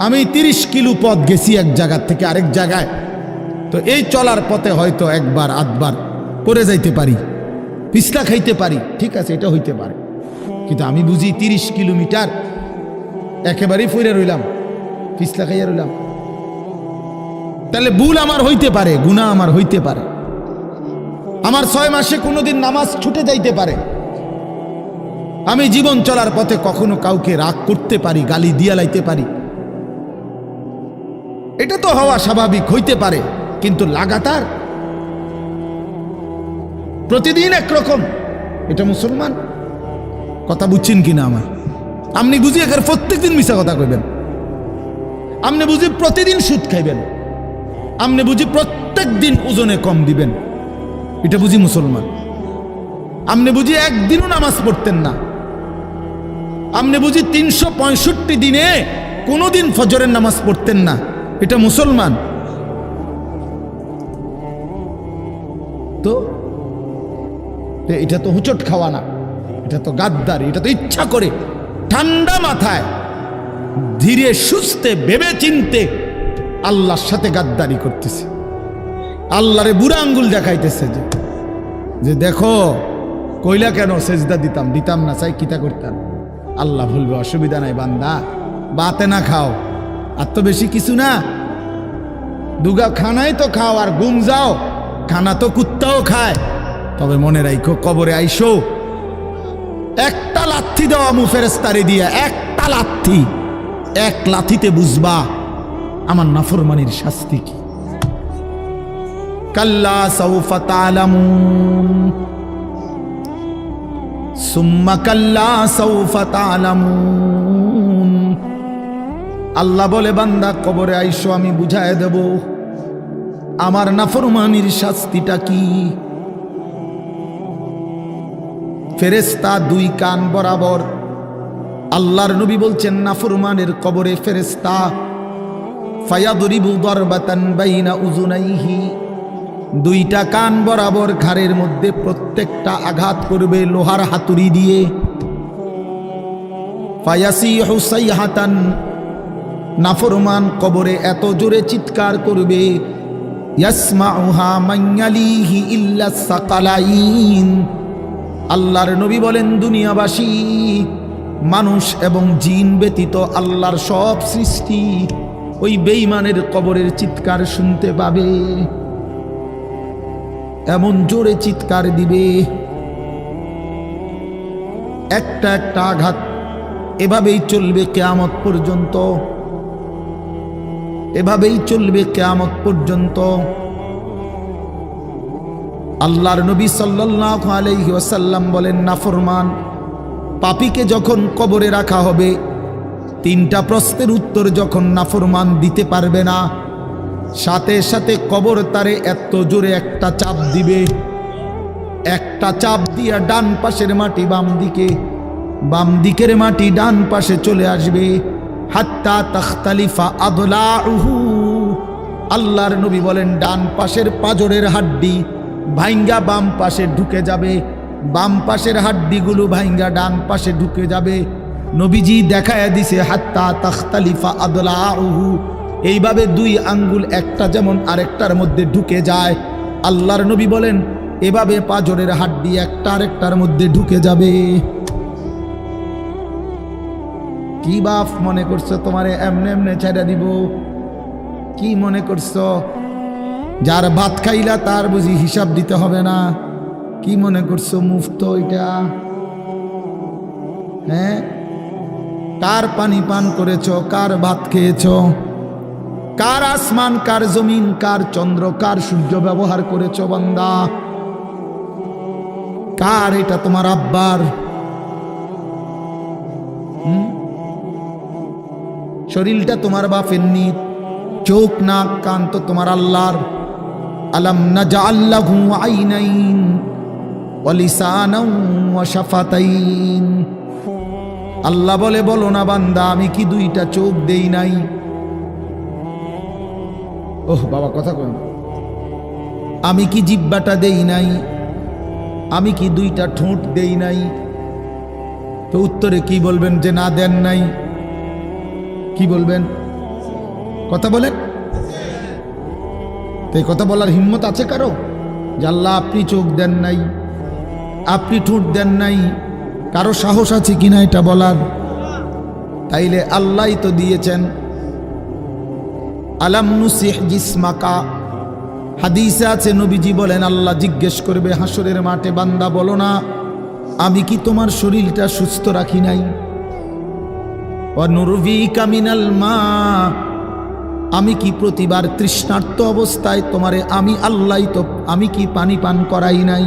আমি 30 কিলো পথ গেছি এক জায়গা থেকে আরেক জায়গায়। তো এই চলার পথে হয়তো একবার আধবার পড়ে যাইতে পারি, পিছলা খাইতে পারি, ঠিক আছে, এটা হইতে পারে। কিন্তু আমি বুঝি 30 কিলোমিটার একেবারেই ফিরে রইলাম, পিছলা খাইয়া রইলাম, তাহলে ভুল আমার হইতে পারে, গুনাহ আমার হইতে পারে। আমার 6 মাসে কোনোদিন নামাজ ছুটে যাইতে পারে। আমি জীবন চলার পথে কখনো কাউকে রাগ করতে পারি, গালি দিয়া লাইতে পারি, এটা তো হওয়া স্বাভাবিক, হইতে পারে। কিন্তু লাগাতার প্রতিদিন একরকম, এটা মুসলমান? কথা বুঝছেন কিনা আমার? আপনি বুঝি এখানে প্রত্যেকদিন মিশা কথা কইবেন, আপনি বুঝি প্রতিদিন সুদ খাইবেন, আপনি বুঝি প্রত্যেক দিন ওজনে কম দিবেন, এটা বুঝি মুসলমান? আপনি বুঝি একদিনও নামাজ পড়তেন না, আপনি বুঝি 365 দিনে কোনোদিন ফজরের নামাজ পড়তেন না, এটা মুসলমান? তো এটা তো হুচট খাওয়া না, এটা তো গাদ্দারি, এটা তো ইচ্ছা করে ঠান্ডা মাথায় ধীরে সুস্থে ভেবে চিনতে আল্লাহর সাথে গাদ্দারি করতেছে, আল্লাহরে বুড়া আঙ্গুল দেখাইতেছে যে দেখো কইলা কেন সেজদা দিতাম না, চাই কিতা করতাম। আল্লাহ বলবে অসুবিধা নাই বান্দা, বাতে না খাও, আর তো বেশি কিছু না, দুগা খানাই তো খাও আর ঘুম যাও, খানা তো কুত্তাও খায়। তবে মনে রাখো কবরে আইসো একটা লাথি দেওয়া মু ফেরেস্তারে দিয়া, একটা লাথি, এক লাথিতে বুঝবা আমার নাফরমানির শাস্তি কি। কাল্লা সাউফা তা'লামুন সুম্মা কাল্লা সাউফা তা'লামুন। আল্লাহ বলে বান্দা কবরে আইসো, আমি বুঝায় দেব আমার নাফরমানির শাস্তিটা কি। ফেরেশতা দুই কান বরাবর। আল্লাহর নবী বলছেন নাফরমানের কবরে ফেরেশতা ফায়াদরিবু দারবাতান বাইনা উযুনাইহি, দুইটা কান বরাবর ঘাড়ের মধ্যে প্রত্যেকটা আঘাত করবে লোহার হাতুড়ি দিয়ে। ফায়াসিহু সাইহাতান, নাফরমান কবরে এত জোরে চিৎকার করবে ইয়াসমাউহা মান ইয়ালিহি ইল্লা সাকালাইন। আল্লাহর নবী বলেন দুনিয়াবাসী মানুষ এবং জিন ব্যতীত আল্লাহর সব সৃষ্টি ওই বেঈমানের কবরের চিৎকার শুনতে পাবে, এমন জোরে চিৎকার দিবে। একটা একটা আঘাত এভাবেই চলবে কিয়ামত পর্যন্ত, এভাবেই চলবে কিয়ামত পর্যন্ত। আল্লাহর নবী সাল্লাল্লাহু আলাইহি ওয়াসাল্লাম বলেন নাফরমান পাপীকে যখন কবরে রাখা হবে, তিনটা প্রশ্নের উত্তর যখন নাফরমান দিতে পারবে না, সাথে সাথে কবর তারে এত জোরে একটা চাপ দিবে, একটা চাপ দিয়া ডান পাশের মাটি বাম দিকে, বাম দিকের মাটি ডান পাশে চলে আসবে। হাত্তা তাখতালিফা আদলাউহু, আল্লাহর নবী বলেন ডান পাশের পাঁজরের হাড্ডি ভাইঙ্গা বাম পাশে ঢুকে যাবে, বাম পাশের হাড্ডিগুলো ভাইঙ্গা ডান পাশে ঢুকে যাবে। নবীজি দেখায়া দিছে হাত্তা তাখতালিফা আদলাউহু, এইভাবে দুই আঙ্গুল একটা যেমন আরেকটার মধ্যে ঢুকে যায়, আল্লাহর নবী বলেন এভাবে পাঁজরের হাড্ডি একটা আরেকটার মধ্যে ঢুকে যাবে। কি বাপ মনে করছো তোমারে এমনে এমনে ছেড়ে দিব? কি মনে করছো যার ভাত খাইলা তার বুঝি হিসাব দিতে হবে না? কি মনে করছো মুফত এটা? হ্যাঁ, কার পানি পান করেছো, কার ভাত খেয়েছো, কার আসমান, কার জমিন, কার চন্দ্র, কার সূর্য ব্যবহার করেছো বান্দা? কার এটা? তোমার আব্বার? শরীরটা তোমার বাপের নি, চোখ নাক কান তো তোমার আল্লাহর। আলাম নাজআল লাহু আইনাইন ওয়া লিসানান ওয়া শাফাতাইন। আল্লাহ বলে বলো না বান্দা আমি কি দুইটা চোখ দেই নাই? ওহ বাবা কথা কই, আমি কি জিহ্বাটা দেই নাই? আমি কি দুইটা ঠোঁট দেই নাই? তো উত্তরে কি বলবেন যে না দেন নাই? কি বলবেন? কথা বলেন। তো এই কথা বলার হিম্মত আছে কারো যে আল্লাহ আপনি চোখ দেন নাই, আপনি ঠোঁট দেন নাই? কারো সাহস আছে কিনা এটা বলার? তাইলে আল্লাহই তো দিয়েছেন। আলাম নুসিহ জিসমাকা, হাদিসে আছে নবীজি বলেন আল্লাহ জিজ্ঞেস করবে হাসরের মাঠে বান্দা বলো না আমি কি তোমার শরীরটা সুস্থ রাখি নাই? ওয়া নুরভিকা মিনাল মা, আমি কি প্রতিবার তৃষ্ণার্ত অবস্থায় তোমারে আমি আল্লাহ তো আমি কি পানি পান করাই নাই?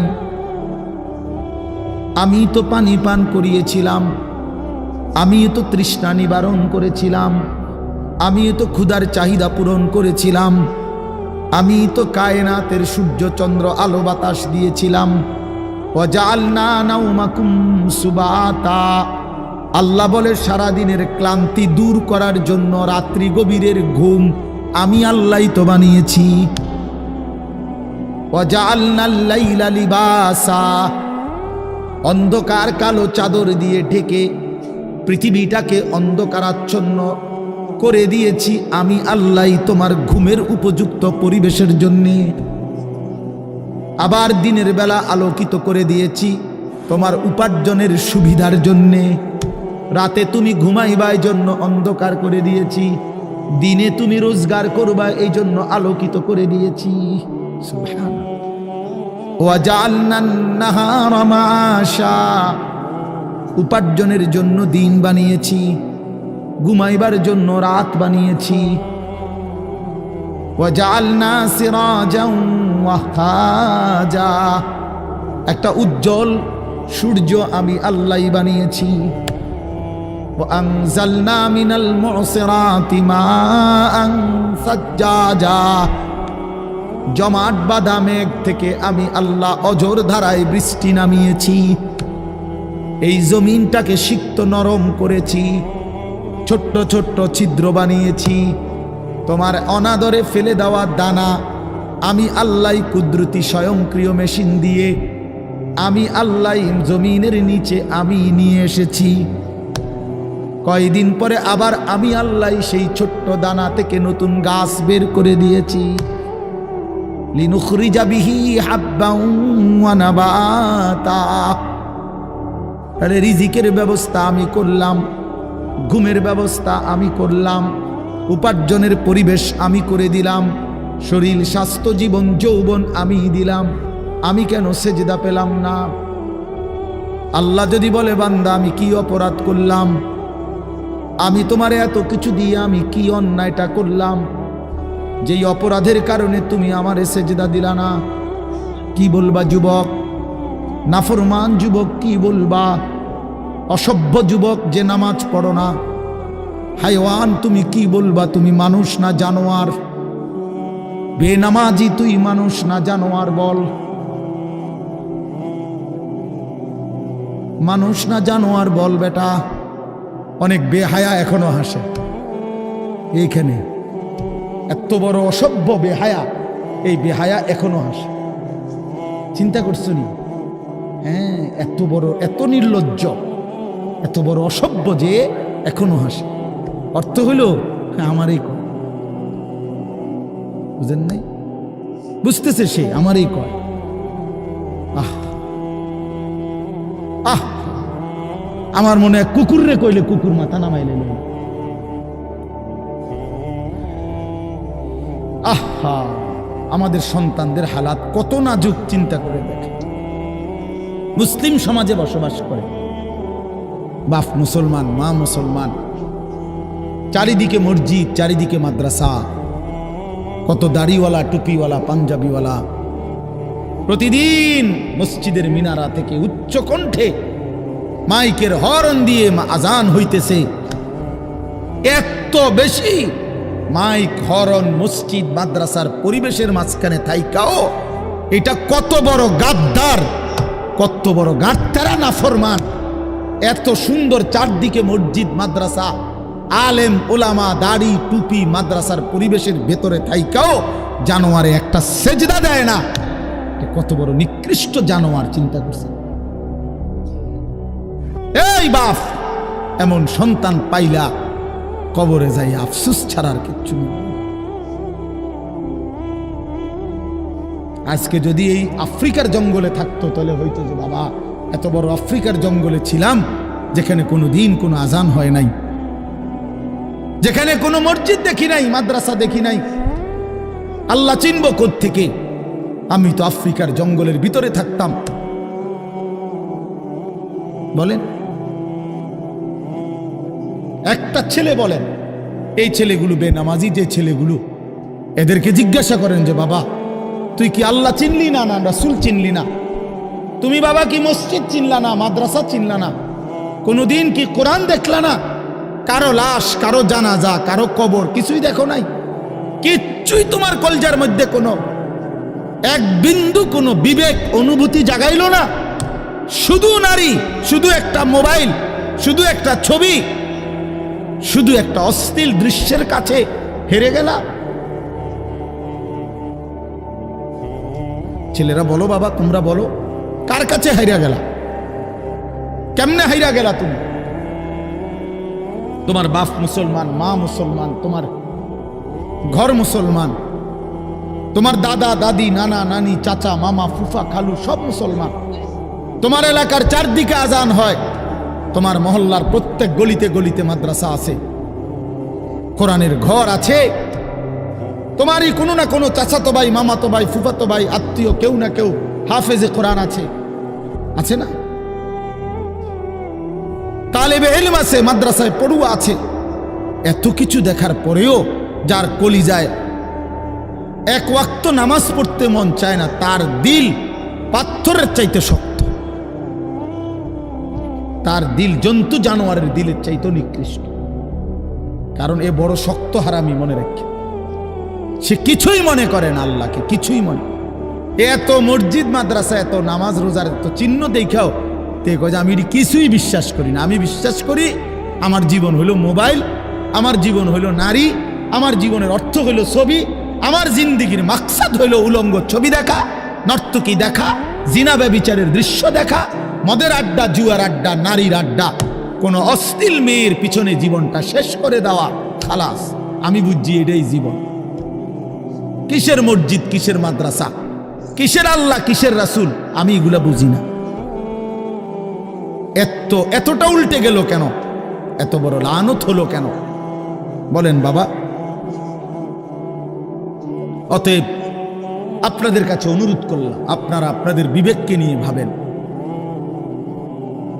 আমি তো পানি পান করিয়েছিলাম, আমি তো তৃষ্ণা নিবারণ করেছিলাম, আমি তো ক্ষুধার চাহিদা পূরণ করেছিলাম, আমি তো কায়নাতের সূর্য চন্দ্র আলো বাতাস দিয়েছিলাম। ওয়াজআলনা নাওমাকুম সুবাতা, আল্লাহ বলে সারাদিনের ক্লান্তি দূর করার জন্য রাত্রি গভীরের ঘুম আমি আল্লাহই তো বানিয়েছি। ওয়াজআলনাল লাইলা লিবাসা, অন্ধকার কালো চাদর দিয়ে ঢেকে পৃথিবীটাকে অন্ধকারাচ্ছন্ন করে দিয়েছি আমি আল্লাহই তোমার ঘুমের উপযুক্ত পরিবেশের জন্যে। আবার দিনের বেলা আলোকিত করে দিয়েছি তোমার উপার্জনের সুবিধার জন্যে। রাতে তুমি ঘুমাইবার জন্য অন্ধকার করে দিয়েছি। দিনে তুমি রোজগার করবা এই জন্য আলোকিত করে দিয়েছি। সুবহানাল্লাহ। ওয়াজআলনান নাহারা মাআশা, উপার্জনের জন্য দিন বানিয়েছি, ঘুমাইবার জন্য রাত বানিয়েছি। ওয়াজআলনা সিরাজাও ওয়াহাজা, একটা উজ্জ্বল সূর্য আমি আল্লাহই বানিয়েছি। وأنزلنا من المعصرات ماء ثجاجا, জমাট বাঁধা মেঘ থেকে আমি আল্লাহ অঝোর ধারায় বৃষ্টি নামিয়েছি। এই জমিনটাকে সিক্ত নরম করেছি, ছোট্ট ছোট্ট ছিদ্র বানিয়েছি। তোমার অনাদরে ফেলে দেওয়া দানা আমি আল্লাহ কুদরতি স্বয়ংক্রিয় মেশিন দিয়ে আমি আল্লাহ জমিনের নিচে আমি নিয়ে এসেছি। কয়দিন পরে আবার আমি আল্লাহ সেই ছোট্ট দানা থেকে নতুন গাছ বের করে দিয়েছি। লিনুখরিজা বিহি হাব্বাও ওয়া নাবাতা, তাহলে রিজিকের ব্যবস্থা আমি করলাম, ঘুমের ব্যবস্থা আমি করলাম, উপার্জনের পরিবেশ আমি করে দিলাম, শরীর স্বাস্থ্য জীবন যৌবন আমি দিলাম। আমি কেন সেজদা পেলাম না? আল্লাহ যদি বলে বান্দা আমি কি অপরাধ করলাম, আমি তোমারে এত কিছু দিয়ে আমি কি অন্যায়টা করলাম যেই অপরাধের কারণে তুমি আমারে সেজদা দিলা না? কি বলবা যুবক? নাফরমান যুবক কি বলবা? অসভ্য যুবক যে নামাজ পড়ো না, হাইওয়ান তুমি কি বলবা? তুমি মানুষ না জানোয়ার? বেনামাজি তুই মানুষ না জানোয়ার? বল, মানুষ না জানোয়ার বল বেটা। অনেক বেহায়া এখনো হাসে এইখানে, এত বড় অসভ্য বেহায়া, এই বেহায়া এখনো হাসে। চিন্তা করছো নি? হ্যাঁ, এত বড়, এত নির্লজ্জ, এত বড় অসভ্য যে এখনো হাসে। অর্থ হইল আমারই কয়, বুঝেন নাই? বুঝতেছে সে আমারই কয়। আহ আহ, আমার মনে হয় কুকুর রে কইলে কুকুর মাথা নামাইলে। আহা, আমাদের সন্তানদের হালাত কত নাজুক, চিন্তা করে দেখে। মুসলিম সমাজে বসবাস করে, বাপ মুসলমান, মা মুসলমান, চারিদিকে মসজিদ, চারিদিকে মাদ্রাসা, কত দাড়িওয়ালা, টুপিওয়ালা, পাঞ্জাবিওয়ালা। প্রতিদিন মসজিদের মিনারা থেকে উচ্চ কণ্ঠে মাইকের হর্ন দিয়ে আজান হইতেছে। এত বেশি মাইক, হর্ন, মসজিদ, মাদ্রাসার পরিবেশের মাঝখানে থাইকাও এটা কত বড় গাদ্দার, কত বড় গাদ্দারা নাফরমান। এত সুন্দর চারদিকে মসজিদ, মাদ্রাসা, আলেম ওলামা, দাড়ি টুপি, মাদ্রাসার পরিবেশের ভেতরে থাইকাও জানোয়ারে একটা সেজদা দেয় না। কত বড় নিকৃষ্ট জানোয়ার, চিন্তা করছে। এই বাপ, এমন সন্তান পাইলা কবরে যাই আফসোস ছাড়ার কিচ্ছু নেই। আজকে যদি এই আফ্রিকার জঙ্গলে থাকতো তাহলে হয়তো যে বাবা এত বড় আফ্রিকার জঙ্গলে ছিলাম যেখানে কোনো দিন কোনো আজান হয় নাই, যেখানে কোনো মসজিদ দেখি নাই, মাদ্রাসা দেখি নাই, আল্লাহ চিনব কোত্থেকে? আমি তো আফ্রিকার জঙ্গলের ভিতরে থাকতাম। বলেন, একটা ছেলে বলেন, এই ছেলেগুলো বেনামাজি যে ছেলেগুলো, এদেরকে জিজ্ঞাসা করেন যে বাবা তুই কি আল্লাহ চিনলি না, না রাসূল চিনলি না? তুমি বাবা কি মসজিদ চিনলা না, মাদ্রাসা চিনলা না? কোনোদিন কি কোরআন দেখলা না? কারো লাশ, কারো জানাজা, কারো কবর কিছুই দেখো নাই? কিচ্ছুই তোমার কলজার মধ্যে কোনো এক বিন্দু কোনো বিবেক অনুভূতি জাগাইল না? শুধু নারী, শুধু একটা মোবাইল, শুধু একটা ছবি, শুধু একটা অশ্লীল দৃশ্যের কাছে হেরে গেলা। ছেলেরা বলো বাবা, তোমরা বলো, কার কাছে হাইরা গেলা? কেমনে হাইরা গেলা তুমি? তোমার বাপ মুসলমান, মা মুসলমান, তোমার ঘর মুসলমান, তোমার দাদা দাদি, নানা নানি, চাচা মামা, ফুফা খালু সব মুসলমান। তোমার এলাকার চারদিকে আজান হয়, তোমার মহল্লার প্রত্যেক গলিতে গলিতে মাদ্রাসা আছে, কোরআনের ঘর আছে, তোমারই কোনো না কোনো চাচাতো ভাই, মামাতো ভাই, ফুফাতো ভাই, আত্মীয় কেউ না কেউ হাফেজে কোরআন আছে, আছে না? তালেবে ইলম আছে, মাদ্রাসায় পড়ুয়া আছে। এত কিছু দেখার পরেও যার কলিজায় এক ওয়াক্ত নামাজ পড়তে মন চায় না, তার দিল পাথরের চাইতে শক্ত, তার দিল জন্তু জানোয়ারের দিলের চাইতে নিকৃষ্ট। কারণ এ বড় শক্ত হারামি, মনে রাখে। সে কিছুই মনে করে না আল্লাহকে, কিছুই মনে। এত মসজিদ মাদ্রাসা, এত নামাজ রোজার এত চিহ্ন দেখাও তে কয় আমি কিছুই বিশ্বাস করি না। আমি বিশ্বাস করি আমার জীবন হইল মোবাইল, আমার জীবন হইল নারী, আমার জীবনের অর্থ হইল ছবি, আমার জিন্দিগির মাকসাদ হইল উলঙ্গ ছবি দেখা, নর্তকী দেখা, জিনা ব্যভিচারের দৃশ্য দেখা, মদের আড্ডা, জুয়ার আড্ডা, নারীর আড্ডা, কোন অশ্লীল মেয়ের পিছনে জীবনটা শেষ করে দেওয়া, খালাস। আমি বুঝছি এটাই জীবন। কিসের মসজিদ, কিসের মাদ্রাসা, কিসের আল্লাহ, কিসের রাসূল, আমি এগুলা বুঝি না। এতটা উল্টে গেল কেন? এত বড় লানত হলো কেন বলেন বাবা? অতএব আপনাদের কাছে অনুরোধ করলাম, আপনারা আপনাদের বিবেককে নিয়ে ভাবেন।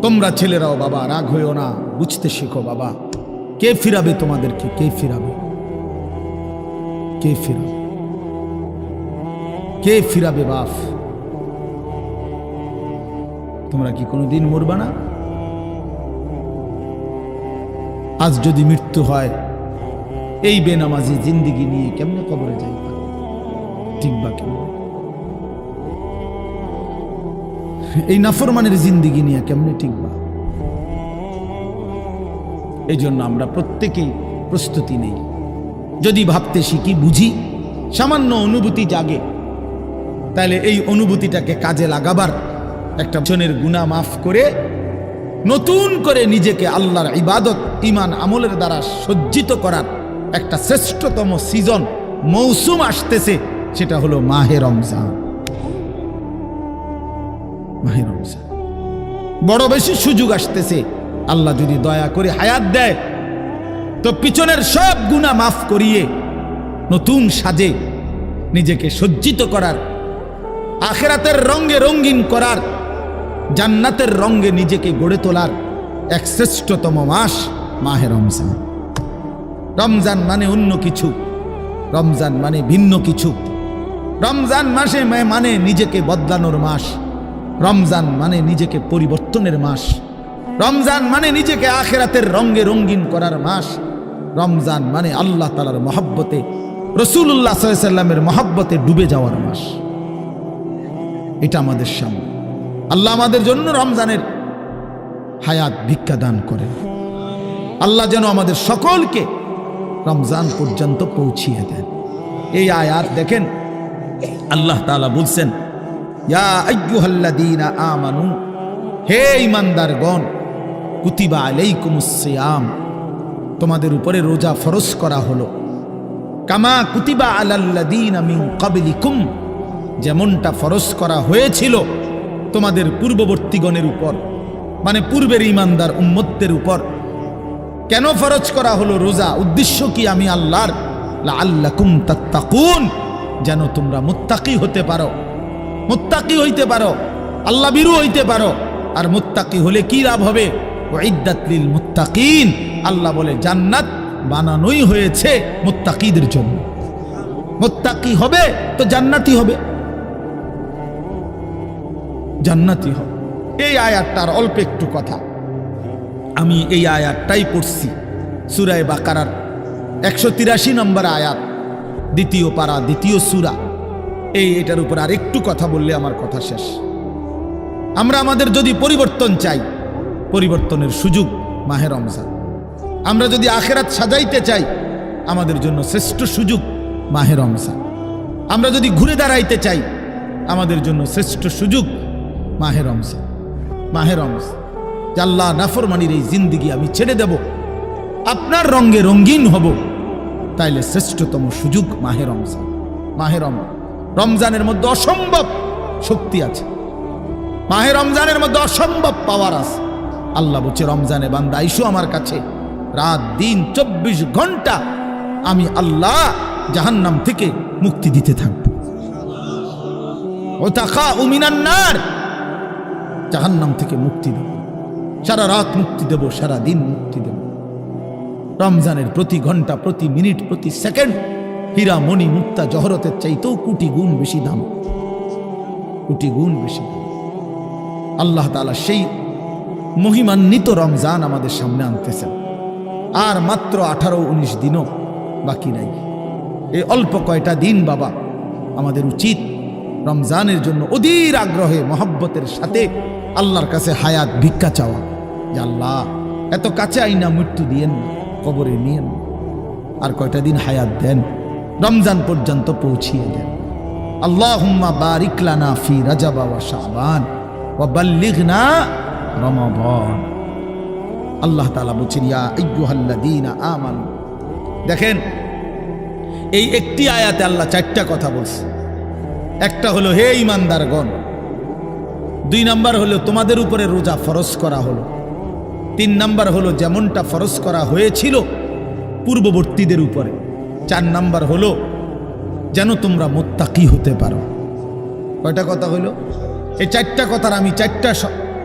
তোমরা ছেলেরাও বাবা রাগ হইও না, বুঝতে শেখো বাবা। কে ফিরাবে তোমাদেরকে? কে ফিরাবে? কে ফিরাবে? কে ফিরাবে বাপ? তোমরা কি কোনোদিন মরবা না? আজ যদি মৃত্যু হয়, এই বেনামাজি জিন্দিগি নিয়ে কেমনে কবরে যাইবা? ঠিকবা কেমন? এই নাফরমানের জিন্দিগি নিয়ে কেমনে ঠিকবা? এই জন্য আমরা প্রত্যেকেই প্রস্তুতি নেই। যদি ভাবতে শিখি, বুঝি, সামান্য অনুভূতি জাগে, তাহলে এই অনুভূতিটাকে কাজে লাগাবার, একটা জনের গুনাহ মাফ করে নতুন করে নিজেকে আল্লাহর ইবাদত, ঈমান, আমলের দ্বারা সজ্জিত করার একটা শ্রেষ্ঠতম সিজন, মৌসুম আসতেছে। সেটা হলো মাহে রমজান। মাহে রমজান বড় বেশি সুযোগ আসতেছে। আল্লাহ যদি দয়া করে হায়াত দেয়, তো পিছনের সব গুনাহ মাফ করিয়ে নতুন সাজে নিজেকে সজ্জিত করার, আখিরাতের রঙে রঙিন করার, জান্নাতের রঙে নিজেকে গড়ে তোলার এক শ্রেষ্ঠতম মাস মাহে রমজান। রমজান মানে অন্য কিছু, রমজান মানে ভিন্ন কিছু। রমজান মাসে মানে নিজেকে বদলানোর মাস, রমজান মানে নিজেকে পরিবর্তনের মাস, রমজান মানে নিজেকে আখিরাতের রঙে রঙিন করার মাস, রমজান মানে আল্লাহ তাআলার মহব্বতে, রাসূলুল্লাহ সাল্লাল্লাহু আলাইহি ওয়াসাল্লামের মহব্বতে ডুবে যাওয়ার মাস। এটা আমাদের সামনে। আল্লাহ আমাদের জন্য রমজানের হায়াত ভিক্ষা দান করেন। আল্লাহ যেন আমাদের সকলকে রমজান পর্যন্ত পৌঁছিয়ে দেন। এই আয়াত দেখেন, আল্লাহ তাআলা বলছেন, ইয়া আইয়ুহাল্লাযীনা আমানু, হে ঈমানদারগণ, কুতিবা আলাইকুমুস সিয়াম, তোমাদের উপরে রোজা ফরজ করা হলো, কামা কুতিবা আলাল্লাযীনা মিন ক্বাবলিকুম, যেমনটা ফরজ করা হয়েছিল তোমাদের পূর্ববর্তীগণের উপর, মানে পূর্বের ঈমানদার উম্মতদের উপর। কেন ফরজ করা হলো রোজা? উদ্দেশ্য কি? আমি আল্লাহর, লাআল্লাকুম তাত্তাকুন, যেন তোমরা মুত্তাকি হতে পারো, মুত্তাকি হইতে পারো, আল্লাহ ভীরু হইতে পারো। আর মুত্তাকি হলে কি লাভ হবে? উইদ্দাত লিল মুত্তাকিন, আল্লাহ বলে জান্নাত বানানোই হয়েছে মুত্তাকিদের জন্য। মুত্তাকি হবে তো জান্নাতি হবে, জান্নাতি হবে। এই আয়াতটার অল্প একটু কথা, আমি এই আয়াতটাই পড়ছি, সূরা বাকারার 183 নম্বর আয়াত, দ্বিতীয় পারা, দ্বিতীয় সূরা। এটার উপর আর একটু কথা বললে আমার কথা শেষ। আমরা আমাদের যদি পরিবর্তন চাই, পরিবর্তনের সুযোগ মাহে রমজান। আমরা যদি আখিরাত সাজাইতে চাই, আমাদের জন্য শ্রেষ্ঠ সুযোগ মাহে রমজান। আমরা যদি ঘুরে দাঁড়াইতে চাই, আমাদের জন্য শ্রেষ্ঠ সুযোগ মাহে রমজান। মাহে রমজান, আল্লাহ নাফরমানির এই জিন্দিগি আমি ছেড়ে দেব, আপনার রঙে রঙিন হব, তাইলে শ্রেষ্ঠতম সুযোগ মাহে রমজান। মাহে রমজানের মধ্যে অসম্ভব শক্তি আছে, মাহে রমজানের মধ্যে অসম্ভব পাওয়ার আছে। আল্লাহ বলছে, রমজানে বান্দা আইসো আমার কাছে, রাত দিন 24 ঘন্টা আমি আল্লাহ জাহান্নাম থেকে মুক্তি দিতে থাকব। ওয়াতাখাউ মিনান নার, জাহান্নাম থেকে মুক্তি দেব, সারা রাত মুক্তি দেব, সারা দিন মুক্তি দেব। রমজানের প্রতি ঘন্টা, প্রতি মিনিট, প্রতি সেকেন্ড হীরা মণি মুক্তা জহরতের চাইতেও কোটি গুণ বেশি দাম, কোটি গুণ বেশি দাম। আল্লাহ তাআলা সেই মহিমান্বিত রমজান আমাদের সামনে আনতেছেন। আর মাত্র 18-19 দিনও বাকি নাই। এই অল্প কয়টা দিন বাবা, আমাদের উচিত রমজানের জন্য অধীর আগ্রহে মহব্বতের সাথে আল্লাহর কাছে হায়াত ভিক্ষা চাওয়া, যে আল্লাহ এত কাছে আইনা মৃত্যু দিয়েন না, কবরে নিয়েন, আর কয়টা দিন হায়াত দেন, রমজান পর্যন্ত পৌঁছিয়ে দেন। আল্লাহুম্মা বারিক লানা ফি রাজাব ওয়া শাবান ওয়া বাল্লিগনা রমাদান। আল্লাহ তাআলা বলেন, ইয়া আইয়ুহাল্লাযীনা আমানু। দেখেন, এই একটি আয়াতে আল্লাহ 4টা কথা বলছে। একটা হলো হে ঈমানদারগণ, 2 নাম্বার হলো তোমাদের উপরে রোজা ফরজ করা হলো, 3 নাম্বার হলো যেমনটা ফরজ করা হয়েছিল পূর্ববর্তীদের উপরে, 4 নাম্বার হলো যেন তোমরা মুত্তাকি হতে পারো। কয়টা কথা হলো? এই 4টা কথার আমি 4টা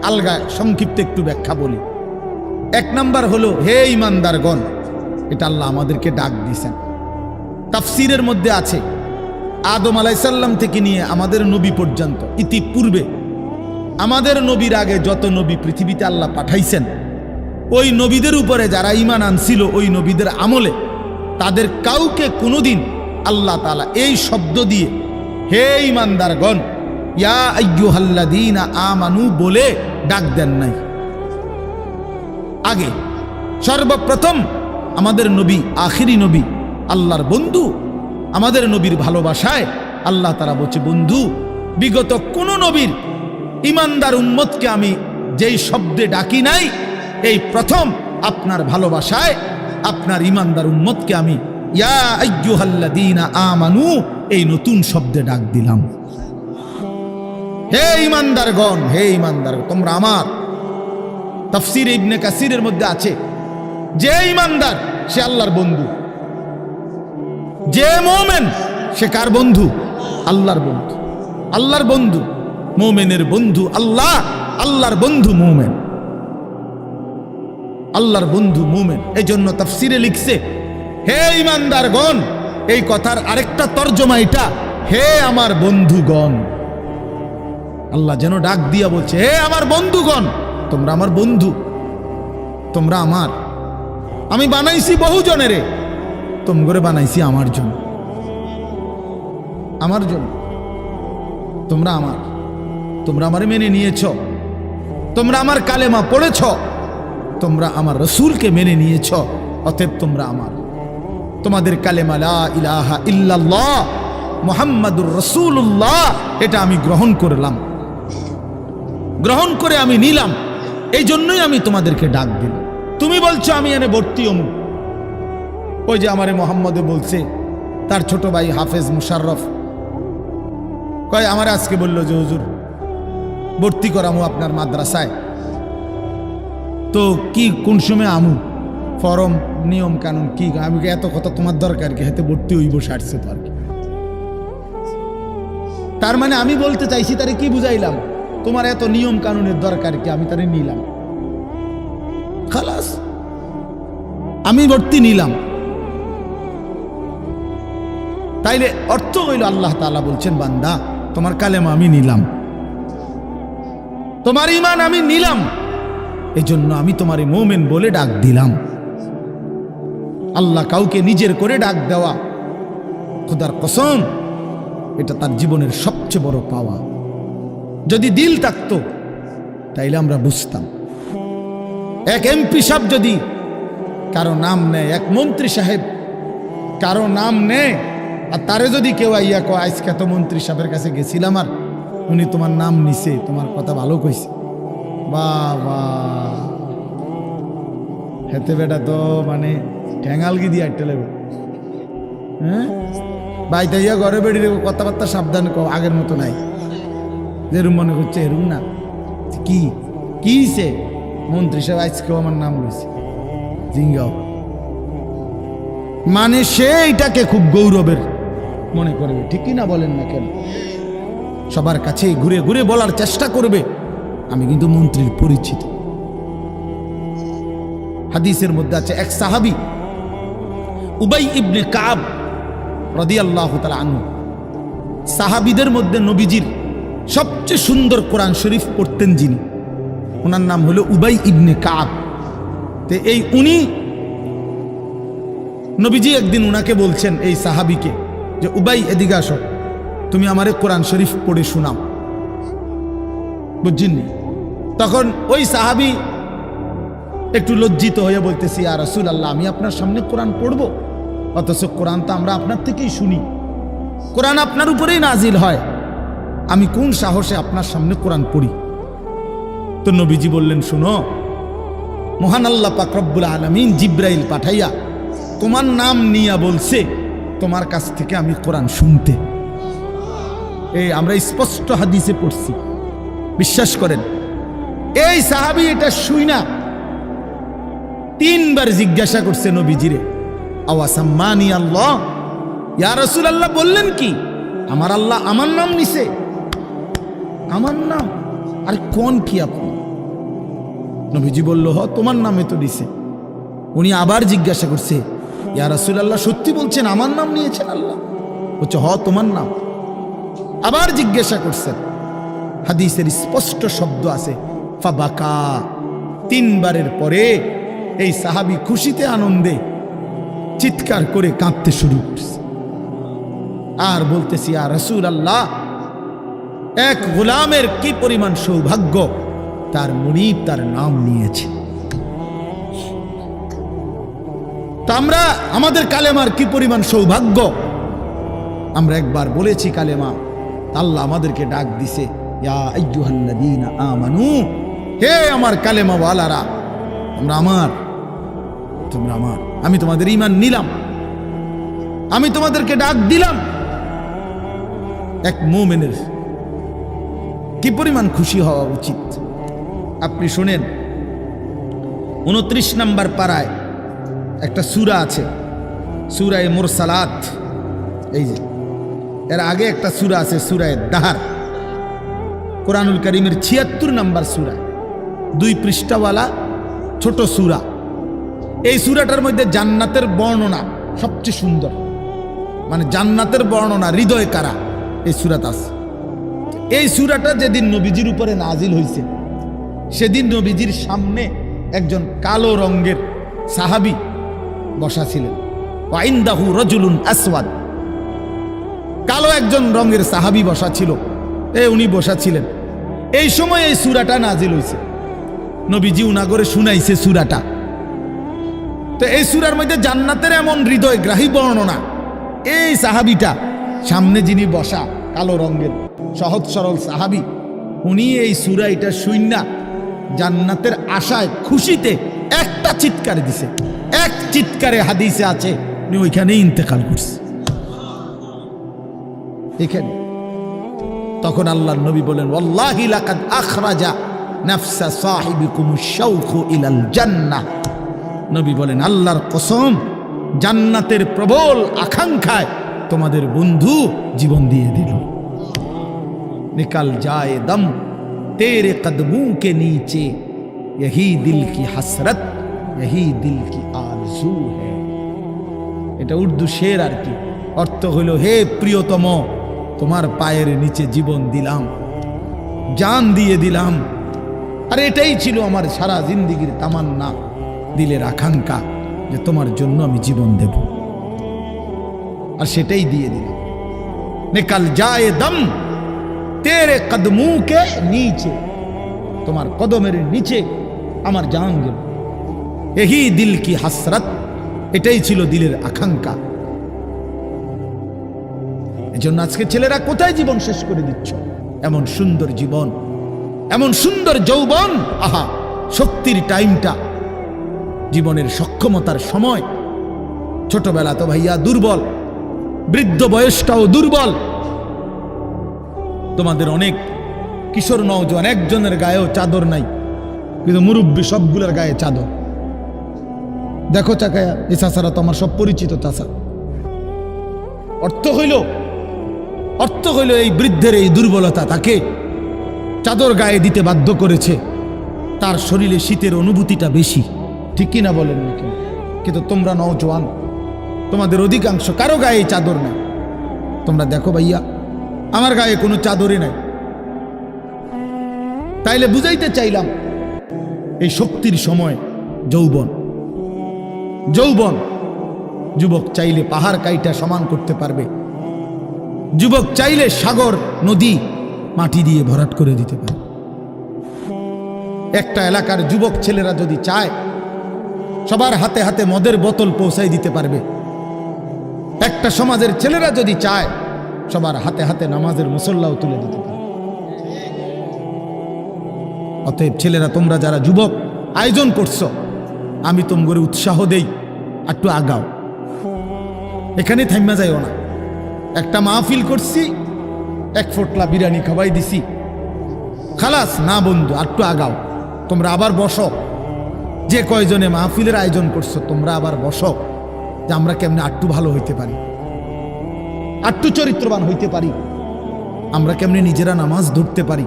আলগা সংক্ষিপ্ত একটু ব্যাখ্যা বলি। 1 নাম্বার হলো হে ঈমানদারগণ, এটা আল্লাহ আমাদেরকে ডাক দিয়েছেন। তাফসীরের মধ্যে আছে আদম আলাইহিস সালাম থেকে নিয়ে আমাদের নবী পর্যন্ত, ইতিপূর্বে আমাদের নবীর আগে যত নবী পৃথিবীতে আল্লাহ পাঠাইছেন, ওই নবীদের উপরে যারা ঈমান আনছিল, ওই নবীদের আমলে তাদের কাউকে কোনোদিন আল্লাহ তাআলা এই শব্দ দিয়ে হে ঈমানদারগণ, ইয়া আইয়ুহাল্লাযীনা আমানু বলে ডাক দেন নাই। আগে সর্বপ্রথম আমাদের নবী, আখিরি নবী, আল্লাহর বন্ধু, আমাদের নবীর ভালোবাসায় আল্লাহ তাআলা বলছে, বন্ধু, বিগত কোন নবীর ঈমানদার উম্মতকে আমি যেই শব্দে ডাকি নাই, এই প্রথম আপনার ভালোবাসায় আপনার ঈমানদার উম্মতকে আমি ইয়া আইয়ুহাল্লাযীনা আমানু এই নতুন শব্দে ডাক দিলাম। হে ঈমানদারগণ, হে ঈমানদারগণ, তোমরা আমার। তাফসীর ইবনে কাসিরের মধ্যে আছে, যে ঈমানদার সে আল্লাহর বন্ধু, যে মুমিন সে কার বন্ধু? আল্লাহর বন্ধু। আল্লাহর বন্ধু, মুমিনের বন্ধু আল্লাহ, আল্লাহর বন্ধু মুমিন, আল্লাহর বন্ধু মুমিন। এই জন্য তাফসীরে লিখছে হে ঈমানদারগণ, এই কথার আরেকটা তর্জমা এটা, হে আমার বন্ধুগণ। আল্লাহ যেন ডাক দিয়া বলছে, হে আমার বন্ধুগণ, তোমরা আমার বন্ধু, তোমরা আমার। আমি বানাইছি বহু জনেরে, তোমরা বানাইছি আমার জন্য, আমার জন্য। তোমরা আমার, তোমরা আমারে মেনে নিয়েছ, তোমরা আমার কালেমা পড়েছ, তোমরা আমার রাসূলকে মেনে নিয়েছ, অতএব তোমরা আমার। তোমাদের কালেমা লা ইলাহা ইল্লাল্লাহ মুহাম্মাদুর রাসূলুল্লাহ, এটা আমি গ্রহণ করলাম, গ্রহণ করে আমি নিলাম, এই জন্যই আমি তোমাদেরকে ডাক দিলাম। তুমি বলছো আমি এনে ভর্তি হমু, ওই যে আমারে মোহাম্মদে বলছে, তার ছোট ভাই হাফেজ মুশাররফ কয়, আমার আজকে বললো যে হুজুর ভর্তি করামু আপনার মাদ্রাসায়, তো কি কোন সময় আমু, ফরম নিয়ম কানুন কি? আমি এত কথা তোমার দরকার কি, হাতে ভর্তি হইব সারছে তো আর কি। তার মানে আমি বলতে চাইছি, তারে কি বুঝাইলাম, তোমার এত নিয়ম কানুনের দরকার কি, আমি তারে নিলাম, খালাস, আমি ভর্তি নিলাম। তাইলে অর্থ হইল আল্লাহ তাআলা বলছেন, বান্দা তোমার কালেমা আমি নিলাম, তোমার ঈমান আমি নিলাম, এই জন্য আমি তোমারে মুমিন বলে ডাক দিলাম। আল্লাহ কাউকে নিজের করে ডাক দেওয়া, খোদার কসম, এটা তার জীবনের সবচেয়ে বড় পাওয়া। যদি দিল থাকতো তাইলে আমরা বুঝতাম। এক এমপি সাহেব যদি কারো নাম নেয়, এক মন্ত্রী সাহেব কারো নাম নেয়, আর তারে যদি কেউ আইয়া কয় আজকে তো মন্ত্রী সাহেবের কাছে গেছিলাম আর উনি তোমার নাম নিছে, তোমার কথা ভালো কইছে, বাবা হেতে বেটা তো মানে ঠ্যাঙালগি দিয়ে আটটা লাগবে। হ্যাঁ, বাইতে ইয়া ঘরে বেড়ি কথাবার্তা সাবধান কো, আগের মতো নাই, যেরুম মনে করছে এরুম না। কি কিছে মন্ত্রী সাহেব আজকেও আমার নাম লইছে, জিঙ্গাও মানে সে এটাকে খুব গৌরবের মনে করবে, ঠিক কি না বলেন না কেন? সবার কাছে ঘুরে ঘুরে বলার চেষ্টা করবে আমি কিন্তু মন্ত্রীর পরিচিত। হাদিসের মধ্যে আছে এক সাহাবী উবাই ইবনে কাব রাদিয়াল্লাহু তাআলা আনহু, সাহাবীদের মধ্যে নবীজির সবচেয়ে সুন্দর কোরআন শরীফ পড়তেন যিনি, ওনার নাম হলো উবাই ইবনে কাব। তো এই উনি নবীজি একদিন উনাকে বলছেন এই সাহাবীকে যে উবাই এদিকে আসো, তুমি আমারে কোরআন শরীফ পড়ে শোনাও, বুঝছেননি? তখন ওই সাহাবী একটু লজ্জিত হয়ে বলতেছি, ইয়া রাসূলুল্লাহ, আমি আপনার সামনে কোরআন পড়বো? অথচ কোরআন তো আমরা আপনার থেকেই শুনি, কোরআন আপনার উপরেই নাজিল হয়, আমি কোন সাহসে আপনার সামনে কোরআন পড়ি? তো নবীজি বললেন, শুনো, মহান আল্লাহ পাক রব্বুল আলামিন জিব্রাইল পাঠাইয়া তোমার নাম নিয়া বলছে তোমার কাছ থেকে আমি কোরআন শুনতে। এই আমরা স্পষ্ট হাদিসে পড়ছি, বিশ্বাস করেন। এই সাহাবী এটা শুই না 3 বার জিজ্ঞাসা করছে নবীজিরে, আওয়াসাম্মানি আল্লাহ, ইয়া রাসূলুল্লাহ বললেন কি আমার আল্লাহ আমার নাম নিছে? আমার নাম? আর কোন কি আপনি? নবীজি বলল, হ তোমার নামে তো দিছে। উনি আবার জিজ্ঞাসা করছে, ইয়া রাসূলুল্লাহ সত্যি বলছেন আমার নাম নিয়েছেন আল্লাহ? বলছে, হ তোমার নাম। আবার জিজ্ঞাসা করছেন, হাদিসের স্পষ্ট শব্দ আছে ফাবাকা। 3 বারের পরে এই সাহাবী খুশিতে আনন্দে চিৎকার করে কাঁদতে শুরু করছে আর বলতেছি, ইয়া রাসূলুল্লাহ, এক গোলামের কি পরিমাণ সৌভাগ্য, তার মুনিব তার নাম নিয়েছে। তা আমরা আমাদের কালেমার কি পরিমাণ সৌভাগ্য, আমরা একবার বলেছি কালেমা, আল্লাহ আমাদেরকে ডাক দিছে, ইয়া আইয়ুহাল্লাযীনা আমানু, হে আমার কালেমা ওয়ালারা, তোমরা আমার, তোমরা আমার, আমি তোমাদের ঈমান নিলাম, আমি তোমাদেরকে ডাক দিলাম। এক মুমিনের কি পরিমাণ খুশি হওয়া উচিত আপনি শুনেন। 29 নম্বর পারায় একটা সূরা আছে, সূরায়ে মুরসালাত। এই যে এর আগে একটা সূরা আছে সূরায়ে দাহার, কোরআনুল কারীমের 76 নম্বর সূরা, 2 পৃষ্ঠাওয়ালা ছোট সূরা। এই সূরাটার মধ্যে জান্নাতের বর্ণনা সবচেয়ে সুন্দর, মানে জান্নাতের বর্ণনা হৃদয় কারা এই সূরাতে আছে। এই সূরাটা যেদিন নবীজির উপরে নাজিল হয়েছে, সেদিন নবীজির সামনে একজন কালো রঙের সাহাবী বসা ছিলেন। ওয়া ইনদাহু রাজুলুন আসওয়াদ, কালো একজন রঙের সাহাবী বসা ছিল, উনি বসা ছিলেন। এই সময় এই সূরাটা নাজিল হয়েছে, নবীজি উনাগরে শুনাইছে সূরাটা। তো এই সূরার মধ্যে জান্নাতের এমন হৃদয়গ্রাহী বর্ণনা। এই সাহাবীটা সামনে যিনি বসা কালো রঙের সহজ সরল সাহাবী, উনি এই সূরা এটা শুইনা জান্নাতের আশায় খুশিতে একটা চিৎকার দিছে, এক চিৎকারে হাদিসে আছে উনি ওইখানে ইন্তেকাল করছে এখানে। তখন আল্লাহর নবী বলেন, ওয়াল্লাহি লাকাদ আখরাজা নাফসা সাহিবিকুমুশ শাওকু ইলাল জান্নাহ। নবী বলেন, আল্লাহর কসম, জান্নাতের প্রবল আকাঙ্ক্ষায় তোমাদের বন্ধু জীবন দিয়ে দিল। निकल जाए दम तेरे कदमों के नीचे, यही दिल की हसरत, यही दिल की आरजू है। এটা উর্দু শের আর কি, অর্থ হলো, হে প্রিয়তম, তোমার পায়ের নিচে জীবন দিলাম, জান দিয়ে দিলাম। আর এটাই ছিল আমার সারা জিন্দেগীর তামান্না, দিলের আকাঙ্ক্ষা, যে তোমার জন্য আমি জীবন দেব, আর সেটাই দিয়ে দিলাম। নিকল যায় দম তেরে কদমু কে নিচে, তোমার কদমের নিচে আমার জান গেল। এহি দিল কি হাসরত, এটাই ছিল দিলের আকাঙ্ক্ষা। এজন্য আজকে ছেলেরা কোথায় জীবন শেষ করে দিচ্ছ? এমন সুন্দর জীবন, এমন সুন্দর যৌবন, আহা, শক্তির টাইমটা, জীবনের সক্ষমতার সময়। ছোটবেলা তো ভাইয়া দুর্বল, বৃদ্ধ বয়সটাও দুর্বল। তোমাদের অনেক কিশোর নওজোয়ান একজনের গায়েও চাদর নাই, কিন্তু মুরব্বী সবগুলোর গায়ে চাদর। দেখো চাকায়া, এই চাচারা তো আমার সব পরিচিত চাচা। অর্থ হইল এই বৃদ্ধের এই দুর্বলতা তাকে চাদর গায়ে দিতে বাধ্য করেছে। তার শরীরে শীতের অনুভূতিটা বেশি, ঠিক কিনা বলেন না কেন? কিন্তু তোমরা নওজোয়ান, তোমাদের অধিকাংশ কারো গায়ে চাদর নাই। তোমরা দেখো ভাইয়া, আমার গায়ে কোনো চাদরই নাই। তাইলে বুঝাইতে চাইলাম এই শক্তির সময় যৌবন। যুবক চাইলে পাহাড় কাইটা সমান করতে পারবে। যুবক চাইলে সাগর নদী মাটি দিয়ে ভরাট করে দিতে পারে। একটা এলাকার যুবক ছেলেরা যদি চায়, সবার হাতে হাতে মদের বোতল পৌঁছাই দিতে পারবে। একটা সমাজের ছেলেরা যদি চায়, সবার হাতে হাতে নামাজের মুসল্লাও তুলে দিতে পারে। অতএব ছেলেরা, তোমরা যারা যুবক আয়োজন করছো, আমি তোমাদের উৎসাহ দেই, একটু আগাও। এখানে থাইমা যাইও না। একটা মাহফিল করছি, এক ফোটলা বিরিয়ানি খাওয়াই দিছি, খালাস না বন্ধু, একটু আগাও। তোমরা আবার বসো, যে কয়জনে মাহফিলের আয়োজন করছো তোমরা আবার বসো, যে আমরা কেমনে একটু ভালো হইতে পারি, একটু চরিত্রবান হইতে পারি, আমরা কেমনে নিজেরা নামাজ ধরতে পারি।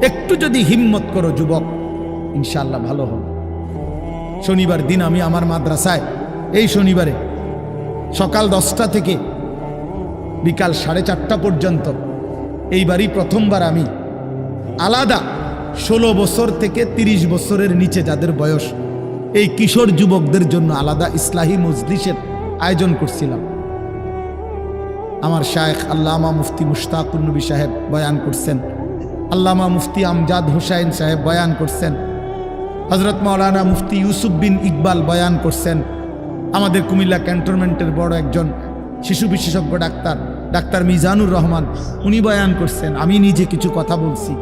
একটু যদি হিম্মত করো যুবক, ইনশাআল্লাহ ভালো হবে। শনিবার দিন আমি আমার মাদ্রাসায় এই শনিবারে সকাল 10টা থেকে বিকাল 4:30 পর্যন্ত, এইবারই প্রথমবার আমি আলাদা 16 বছর থেকে 30 বছরের নিচে যাদের বয়স, এই কিশোর যুবকদের জন্য আলাদা ইসলাহি মজলিসের আয়োজন করছিলাম। আমার শায়েখ আল্লামা মুফতি মুশতাকুর নবী সাহেব বয়ান করছেন, আল্লামা মুফতি আমজাদ হোসাইন সাহেব বয়ান করছেন, হজরত মাওলানা মুফতি ইউসুফ বিন ইকবাল বয়ান করছেন, আমাদের কুমিল্লা ক্যান্টনমেন্টের বড় একজন শিশু বিশেষজ্ঞ ডাক্তার মিজানুর রহমান উনি বয়ান করছেন, আমি নিজে কিছু কথা বলছি।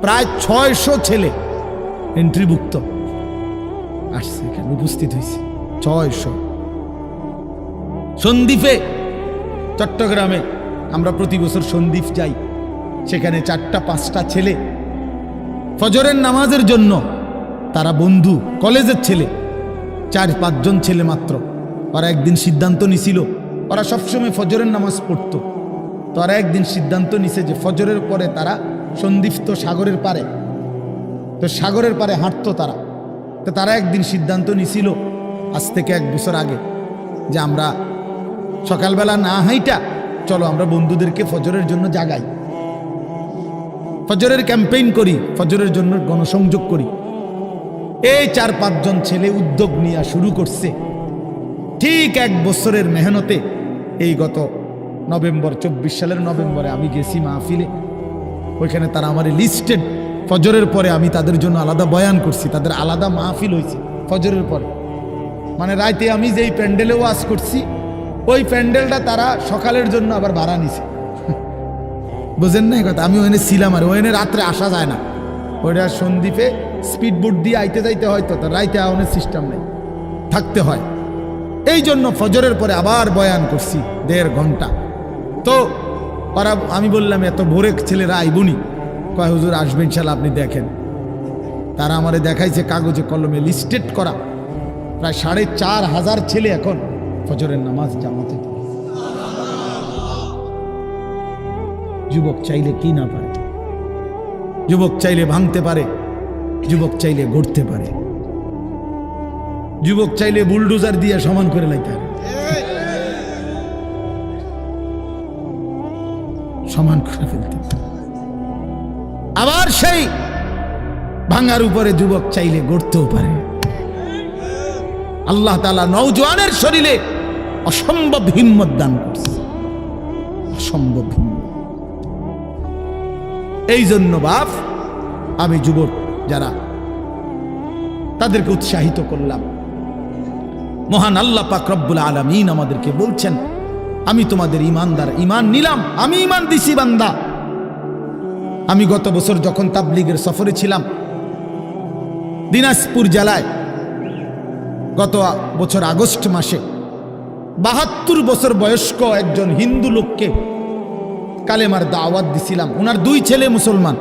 প্রায় 600 ছেলে এন্ট্রিভুক্ত আসছে, এখানে উপস্থিত হয়েছে 600। সন্দ্বীপে, চট্টগ্রামে আমরা প্রতি বছর সন্দ্বীপ যাই, সেখানে 4টা-5টা ছেলে ফজরের নামাজের জন্য, তারা বন্ধু কলেজের ছেলে, 4-5 জন ছেলে মাত্র। ওরা একদিন সিদ্ধান্ত নিছিল, ওরা সবসময় ফজরের নামাজ পড়তো, তো ওরা একদিন সিদ্ধান্ত নিছে যে ফজরের পরে তারা সন্দ্বীপ তো সাগরের পারে, তো সাগরের পারে হাঁটতো তারা। তো তারা একদিন সিদ্ধান্ত নিছিল আজ থেকে 1 বছর আগে, যে আমরা সকালবেলা না হাইটা চলো আমরা বন্ধুদেরকে ফজরের জন্য জাগাই, ফজরের ক্যাম্পেইন করি, ফজরের জন্য গণসংযোগ করি। এই 4-5 জন ছেলে উদ্যোগ নেওয়া শুরু করছে। ঠিক 1 বছরের মেহনতে এই গত নভেম্বর, 24 সালের নভেম্বরে আমি গেছি মাহফিলে, ওইখানে তারা আমার লিস্টেড। ফজরের পরে আমি তাদের জন্য আলাদা বয়ান করছি, তাদের আলাদা মাহফিল হয়েছে ফজরের পরে। মানে রাইতে আমি যেই প্যান্ডেলে ওয়াজ করছি, ওই প্যান্ডেলটা তারা সকালের জন্য আবার ভাড়া নিছে। বুঝেন না এই কথা? আমি ওখানে ছিলাম, আর ওখানে রাত্রে আসা যায় না, ওইটা সন্দ্বীপে স্পিড বোট দিয়ে আইতে যাইতে হয়, তো রাইতে আওয়ানোর সিস্টেম নেই, থাকতে হয়। এই জন্য ফজরের পরে আবার বয়ান করছি 1.5 ঘন্টা। তো ওরা, আমি বললাম এত ভোরে ছেলেরা আইবুনি, কয় হুজুর আসবেন ইনশাআল্লাহ, আপনি দেখেন। তারা আমারে দেখাইছে কাগজে কলমে লিস্টেড করা প্রায় 4,500 ছেলে এখন ফজরের নামাজ জামাতে। যুবক চাইলে কি না পারে, যুবক চাইলে ভাঙতে পারে, যুবক চাইলে গড়তে পারে, যুবক চাইলে বুলডোজার দিয়ে সমান করে লাইতে পারে, সমান করে ফেলতে পারে। আবার সেই ভাঙার উপরে যুবক চাইলে গড়তেও পারে। আল্লাহ তাআলা নওজোয়ানের শরীরে অসম্ভব হিম্মত দান করছে, অসম্ভব হিম্মত। এই জন্য বাপ, আমি যুবক যারা, তাদেরকে উৎসাহিত করলাম। মহান আল্লাহ পাক রব্বুল আলামিন আমাদেরকে বলছেন, আমি তোমাদের ইমানদার, ইমান নিলাম, আমি ইমান দিছি বান্দা। আমি গত বছর যখন তাবলীগের সফরে ছিলাম দিনাজপুর জেলায়, গত বছর আগস্ট মাসে 72 বছর বয়স্ক একজন হিন্দু লোককে কালেমার দাওয়াত দিছিলাম। ওনার 2 ছেলে মুসলমান।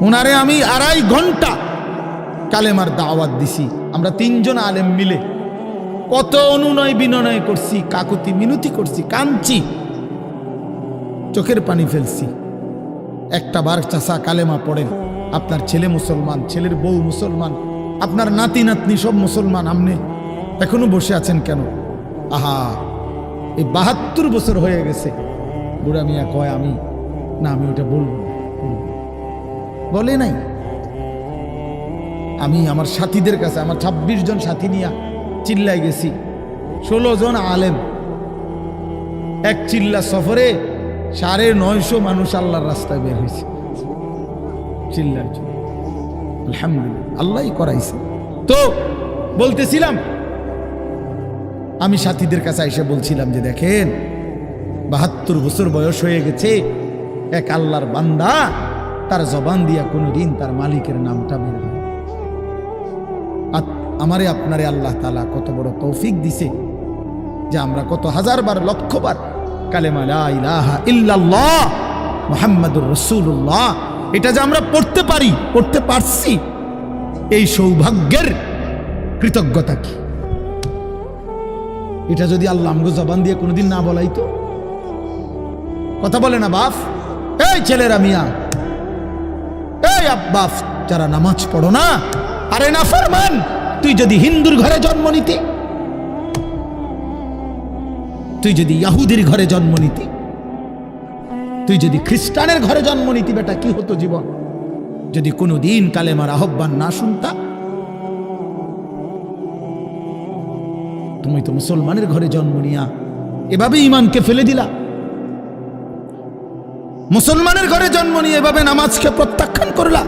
ওনারে আমি 2.5 ঘন্টা কালেমার দাওয়াত দিছি। আমরা 3 জন আলেম মিলে কত অনুনয় বিনয় করছি, কাকুতি মিনতি করছি, কাঁদছি, চোখের পানি ফেলছি। একটা বার চাচা কালেমা পড়েন, আপনার ছেলে মুসলমান, ছেলের বউ মুসলমান, আপনার নাতি নাতনি সব মুসলমান, আপনি এখনো বসে আছেন কেন? আহা, এই 72 বছর হয়ে গেছে। বুড়া মিয়া কয় আমি ওটা বলবো না। বলে নাই। আমি আমার সাথীদের কাছে, আমার 26 জন সাথী নিয়ে চিল্লাই গেছি, 16 জন আলেম, এক চিল্লা সফরে 950 মানুষ আল্লাহর রাস্তায় বের হয়েছে চিল্লার জন্য। আলহামদুলিল্লাহ, আল্লাহই করাইছে। তো বলতেছিলাম, আমি সাথীদের কাছে এসে বলছিলাম যে দেখেন, 72 বছর বয়স হয়ে গেছে, এক আল্লাহর বান্দা, তার জবান দিয়া কোনোদিন তার মালিকের নামটা বের হয়। আমারে আপনারে আল্লাহ তাআলা কত বড় তৌফিক দিছে যে আমরা কত হাজারবার, লক্ষবার কালেমা লা ইলাহা ইল্লাল্লাহ মুহাম্মাদুর রাসূলুল্লাহ এটা যে আমরা পড়তে পারি, পড়তে পারছি, এই সৌভাগ্যের কৃতজ্ঞতা কি? এটা যদি আল্লাহ আমগো জবান দিয়ে কোনোদিন না বলাইতো। কথা বলে না বাপ, এই ছেলেরা মিয়া, এই আব্বাস যারা নামাজ পড়ো না, আরে না ফরমান, তুই যদি হিন্দুর ঘরে জন্ম নিতি, তুই যদি ইহুদির ঘরে জন্ম নিতি, তুই যদি খ্রিস্টানের ঘরে জন্ম নিতি, বেটা কি হতো জীবন? যদি কোনোদিন কালেমার আহ্বান না শুনতা। তুমি তো মুসলমানের ঘরে জন্ম নিয়া এভাবে ইমানকে ফেলে দিলা। মুসলমানের ঘরে জন্ম নিয়ে এভাবে নামাজকে প্রত্যাখ্যান করলা।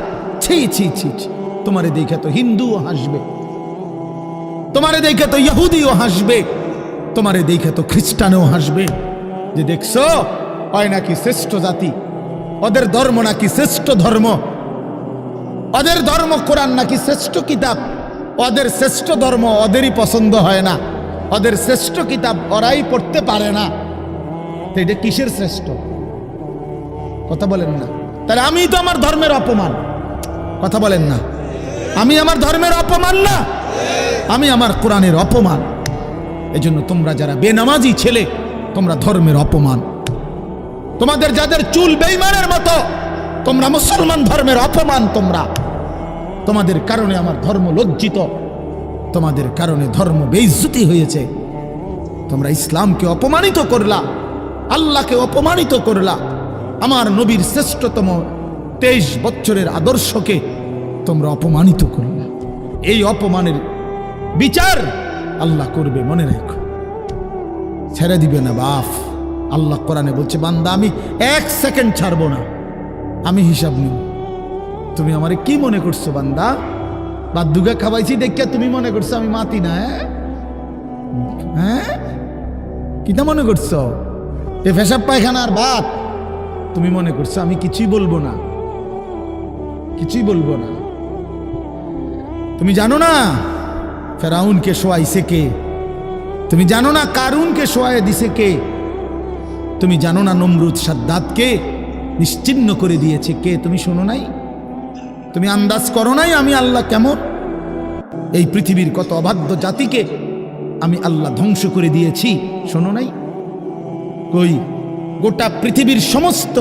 ছি ছি ছি ছি, তোমারে দেখে তো হিন্দুও হাসবে, তোমারে দেখে তো ইহুদিও হাসবে, তোমারে দেখে তো খ্রিস্টানও হাসবে, যে দেখছো হয় নাকি শ্রেষ্ঠ জাতি, ওদের ধর্ম নাকি শ্রেষ্ঠ ধর্ম, ওদের ধর্ম কোরআন নাকি শ্রেষ্ঠ কিতাব, ওদের শ্রেষ্ঠ ধর্ম ওদেরই পছন্দ হয় না, ওদের শ্রেষ্ঠ কিতাব ওরাই পড়তে পারে না। তো এটা কিসের শ্রেষ্ঠ? কথা বলেন না। তাহলে আমি তো আমার ধর্মের অপমান। কথা বলেন না, আমি আমার ধর্মের অপমান না, আমি আমার কোরআনের অপমান। এজন্য তোমরা যারা বেনামাজি ছেলে, তোমরা ধর্মের অপমান। তোমাদের যাদের চুল বেঈমানের মতো, তোমরা মুসলমান ধর্মের অপমান। তোমাদের কারণে আমার ধর্ম লজ্জিত, তোমাদের কারণে ধর্ম বেইজ্জতি হয়েছে। তোমরা ইসলামকে অপমানিত করলা, আল্লাহকে অপমানিত করলা, আমার নবীর শ্রেষ্ঠতম 23 বছরের আদর্শকে তোমরা অপমানিত করলা। এই অপমানের বিচার আল্লাহ করবে, মনে রাখো, ছেড়ে দিবে না বাপ। আল্লাহ কোরআনে বলছে, বান্দা আমি 1 সেকেন্ড ছাড়বো না, আমি হিসাব নিব। তুমি আমারে কি মনে করছো বান্দা? বাদুগা খাওয়াইছি দেখিয়া তুমি মনে করছো আমি মাতি না? হ্যাঁ, কিটা মনে করছো? এ পেশাব পায়খানার ভাত তুমি মনে করছো আমি কিছুই বলবো না, কিছুই বলবো না। তুমি জানো না ফেরাউনকে শোয়াইছে কে? তুমি জানো না কারুনকে শোয়াই দিছে কে? তুমি জানো না নমরুদ সাদ্দাতকে নিশ্চিহ্ন করে দিয়েছে কে? তুমি শোনো নাই? তুমি আন্দাজ করো নাই আমি আল্লাহ কেমন? এই পৃথিবীর কত অবাধ্য জাতিকে আমি আল্লাহ ধ্বংস করে দিয়েছি, শোনো নাই? কই, গোটা পৃথিবীর সমস্ত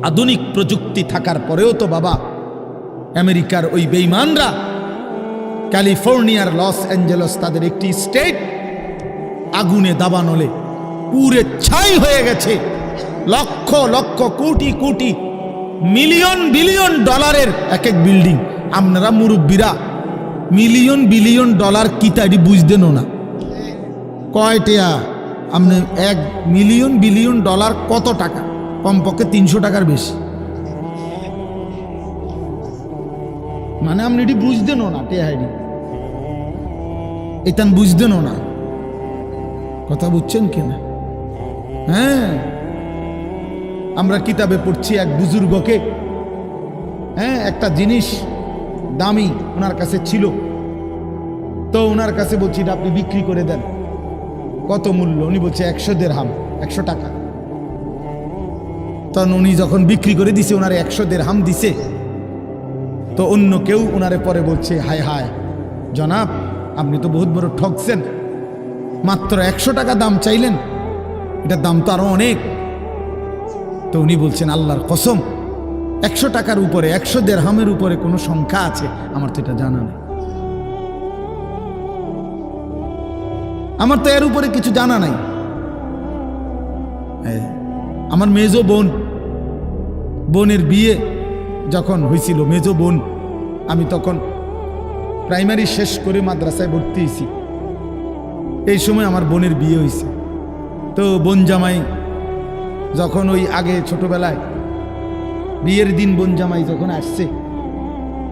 আধুনিক প্রযুক্তি থাকার পরেও তো বাবা আমেরিকার ওই বেঈমানরা, ক্যালিফোর্নিয়ার লস অ্যাঞ্জেলস তাদের একটি স্টেট আগুনে দাবানলে পুরে ছাই হয়ে গেছে। লক্ষ লক্ষ কোটি কোটি মিলিয়ন বিলিয়ন ডলারের এক এক বিল্ডিং। আপনারা মুরব্বীরা মিলিয়ন বিলিয়ন ডলার কি তাই বুঝতেনও না? কয়টা আপনি 1 মিলিয়ন বিলিয়ন ডলার কত টাকা? কমপক্ষে 300 টাকার বেশি। মানে আপনি এটি বুঝতেনও না, টেহাইডি এটা বুঝতেনও না। কথা বুঝছেন কিনা? হ্যাঁ, আমরা কিতাবে পড়ছি এক বুজুর্গকে, হ্যাঁ, একটা জিনিস দামি ওনার কাছে ছিল, তো ওনার কাছে বলছি এটা আপনি বিক্রি করে দেন। কত মূল্য? উনি বলছে 100 দিরহাম, 100 টাকা। তখন উনি যখন বিক্রি করে দিছে, ওনার 100 দিরহাম দিছে। তো অন্য কেউ ওনারে পরে বলছে, হায় হায় জনাব, আপনি তো বহুত বড় ঠকছেন, মাত্র 100 টাকা দাম চাইলেন, এটার দাম তো আরো অনেক। তো উনি বলছেন, আল্লাহর কসম, 100 টাকার উপরে, 100 দিরহামের উপরে কোনো সংখ্যা আছে আমার তো এটা জানা নেই, আমার তো এর উপরে কিছু জানা নাই। আমার মেজো বোনের বিয়ে যখন হয়েছিল, মেজো বোন, আমি তখন প্রাইমারি শেষ করে মাদ্রাসায় ভর্তি হয়েছি, এই সময় আমার বোনের বিয়ে হয়েছে। তো বোন জামাই যখন ওই আগে ছোটবেলায় বিয়ের দিন বোন জামাই যখন আসছে,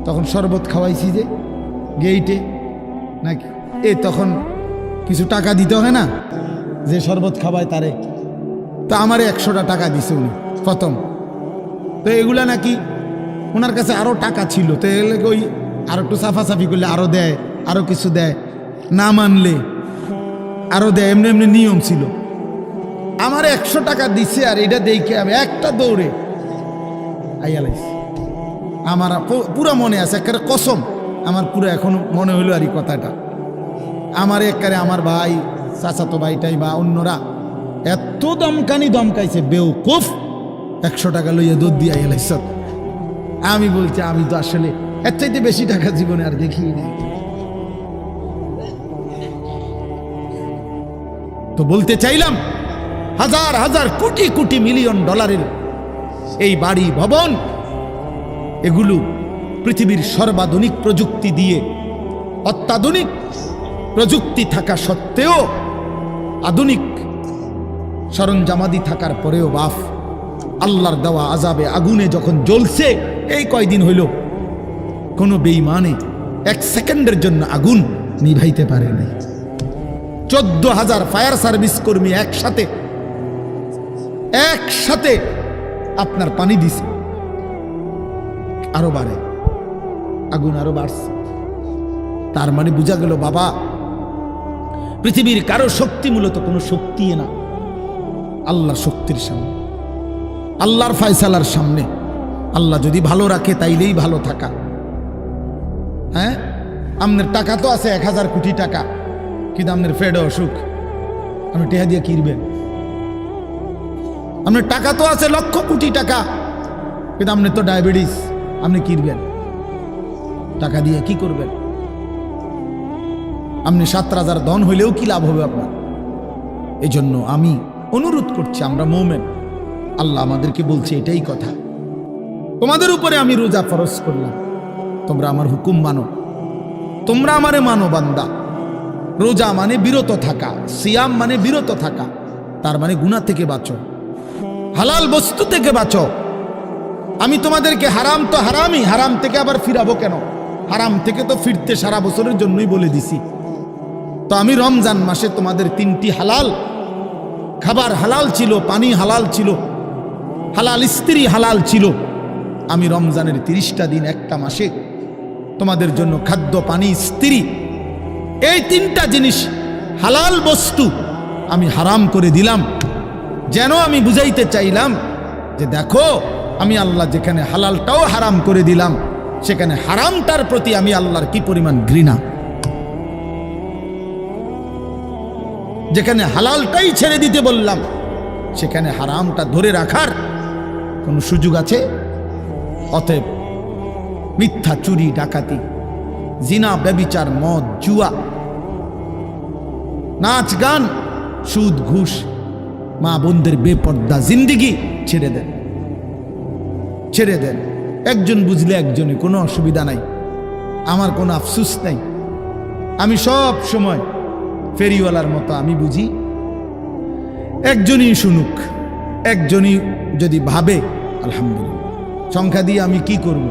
তখন শরবত খাওয়াইছি যে গেইটে নাকি, তখন কিছু টাকা দিতে হয় না, যে শরবত খাওয়ায় তারে। তো আমারে 100টা টাকা দিছে উনি প্রথম। তো এগুলা নাকি ওনার কাছে আরো টাকা ছিল, তো ওই আরো একটু সাফাসাফি করলে আরো দেয়, আরো কিছু দেয়, না মানলে আরো দেয়, এমনি এমনি নিয়ম ছিল। আমার 100 টাকা দিছে, আর এটা দেখে আমি একটা দৌড়ে আইয়ালাইছি। আমার পুরো মনে আছে, একেবারে কসম, আমার পুরো এখনো মনে হইলো আর এই কথাটা। আমার একেবারে আমার ভাই, চাচাতো ভাইটাই বা অন্যরা এত দমকাইছে, বেউকুফ, 100 টাকা লইয়া দুধ দিয়ে আইয়ালাইছ। আমি বলছি, আমি তো আসলে এর চাইতে বেশি টাকা জীবনে আর দেখি নাই। তো বলতে চাইলাম, হাজার হাজার কোটি কোটি মিলিয়ন ডলারের এই বাড়ি ভবন, এগুলো পৃথিবীর সর্বাধুনিক প্রযুক্তি দিয়ে, অত্যাধুনিক প্রযুক্তি থাকা সত্ত্বেও, আধুনিক সরঞ্জামাদি থাকার পরেও বাফ আল্লাহর দেওয়া আযাবে আগুনে যখন জ্বলছে, এই কয়দিন হইল কোনো বেঈমানে 1 সেকেন্ডের জন্য আগুন নিভাইতে পারে নাই। 14,000 ফায়ার সার্ভিস কর্মী একসাথে আপনার পানি দিছে, আরো বাড়ে, আগুন আরো বাড়ছে। তার মানে বোঝা গেল বাবা, পৃথিবীর কারো শক্তি মূলত কোনো শক্তি না, আল্লাহর শক্তির সামনে, আল্লাহর ফয়সালার সামনে। আল্লাহ যদি ভালো রাখে তাইলেই ভালো থাকা। হ্যাঁ, আপনার টাকা তো আছে 1000 কোটি টাকা, কিন্তু আপনার ফেড অসুখ, আপনি টেহা দিয়ে কিনবেন। আপনার টাকা তো আছে লক্ষ কোটি টাকা, কিন্তু আপনার তো ডায়াবেটিস, আপনি কিনবেন টাকা দিয়ে, কি করবেন? আপনি 7,000 ধন হইলেও কি লাভ হবে আপনার? এই জন্য আমি অনুরোধ করছি, আমরা মুমিন, আল্লাহ আমাদেরকে বলছে এটাই কথা, তোমাদের উপরে আমি রোজা ফরজ করলাম, তোমরা আমার হুকুম মানো, তোমরা আমারে মানো বান্দা। রোজা মানে বিরত থাকা, সিয়াম মানে বিরত থাকা, তার মানে গুনাহ থেকে বাঁচো, হালাল বস্তু থেকে বাঁচো। আমি তোমাদেরকে হারাম তো হারামই, হারাম থেকে আবার ফিরাবো কেন? হারাম থেকে তো ফিরতে সারা বছরের জন্যই বলে দিছি। তো আমি রমজান মাসে তোমাদের 3টি হালাল খাবার হালাল ছিল, পানি হালাল ছিল, হালাল স্ত্রী হালাল ছিল। আমি রমজানের 30টা দিন, একটা মাসে তোমাদের জন্য খাদ্য, পানি, স্ত্রী, এই 3টা জিনিস হালাল বস্তু আমি হারাম করে দিলাম। যেন আমি বুঝাইতে চাইলাম যে দেখো, আমি আল্লাহ যেখানে হালালটাও হারাম করে দিলাম, সেখানে হারামটার প্রতি আমি আল্লাহর কি পরিমাণ ঘৃণা। যেখানে হালালটাই ছেড়ে দিতে বললাম, সেখানে হারামটা ধরে রাখার কোনো সুযোগ আছে? অতএব মিথ্যা, চুরি, ডাকাতি, জিনা, ব্যভিচার, মদ, জুয়া, নাচ, গান, সুদ, ঘুষ, মা বোনদের বেপর্দা জিন্দিগি ছেড়ে দেন, ছেড়ে দেন। একজন বুঝলে একজনে, কোনো অসুবিধা নাই, আমার কোনো আফসুস নাই। আমি সব সময় ফেরিওয়ালার মতো আমি বুঝি, একজনই শুনুক, একজনই যদি ভাবে আলহামদুলিল্লাহ, সংখ্যা দিয়ে আমি কি করব?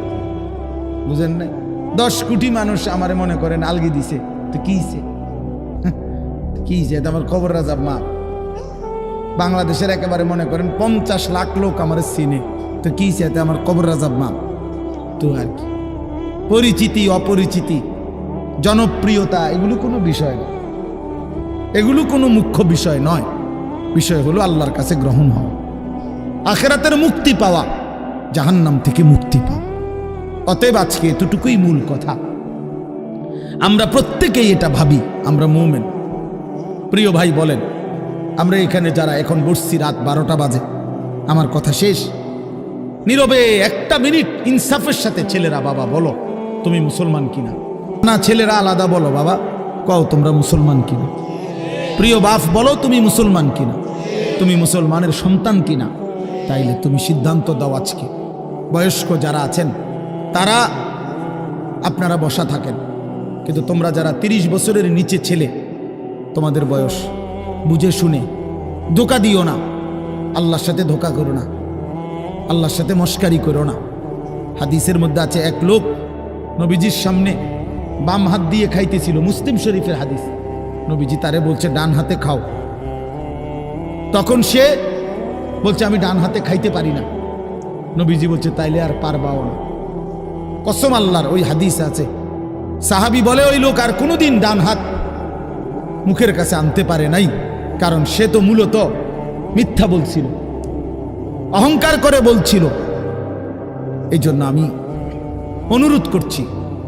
বুঝেন নাই? 10 কোটি মানুষ আমারে মনে করেন আলগি দিছে, তো কি হইছে? কি হইছে? এটা আমার কবর রাজাব মা। বাংলাদেশের একেবারে মনে করেন 50 লাখ লোক আমার চিনে, তো কি হইছে? এটা আমার কবর রাজাব মা। তো আর কি, পরিচিতি, অপরিচিতি, জনপ্রিয়তা, এগুলো কোনো বিষয় না, এগুলো কোনো মুখ্য বিষয় নয়। বিষয় হলো আল্লাহর কাছে গ্রহণ হওয়া, আখিরাতের মুক্তি পাওয়া, জাহান্নাম থেকে মুক্তি পাওয়া। অতএব আজকে এতটুকুই মূল কথা। আমরা প্রত্যেকেই এটা ভাবি আমরা মুমিন। প্রিয় ভাই বলেন, আমরা এখানে যারা এখন বসছি রাত 12টা বাজে, আমার কথা শেষ, নীরবে একটা মিনিট ইনসাফের সাথে ছেলেরা বাবা বলো তুমি মুসলমান কিনা। না ছেলেরা আলাদা বলো বাবা কও তোমরা মুসলমান কিনা। প্রিয় বাপ বলো তুমি মুসলমান কিনা, তুমি মুসলমানের সন্তান কিনা। তাইলে তুমি সিদ্ধান্ত দাও আজকে। বয়স্ক যারা আছেন তারা আপনারা বসা থাকেন, কিন্তু তোমরা যারা 30 বছরের নিচে ছেলে, তোমাদের বয়স বুঝে শুনে ধোঁকা দিও না, আল্লাহর সাথে ধোঁকা করো না, আল্লাহর সাথে মস্কারি করো না। হাদিসের মধ্যে আছে এক লোক নবীজির সামনে বাম হাত দিয়ে খাইতেছিল, মুসলিম শরীফের হাদিস। নবীজি তারে বলছে ডান হাতে খাও, তখন সে বলছে আমি ডান হাতে খাইতে পারি না। নবীজি বলছে তাইলে আর পারবাও না। কসম আল্লাহর, ওই হাদিস আছে। সাহাবী বলে ওই লোক আর কোনোদিন ডান হাত মুখের কাছে আনতে পারে নাই, কারণ সে তো মূলত মিথ্যা বলছিল, অহংকার করে বলছিল। এই জন্য আমি অনুরোধ করছি,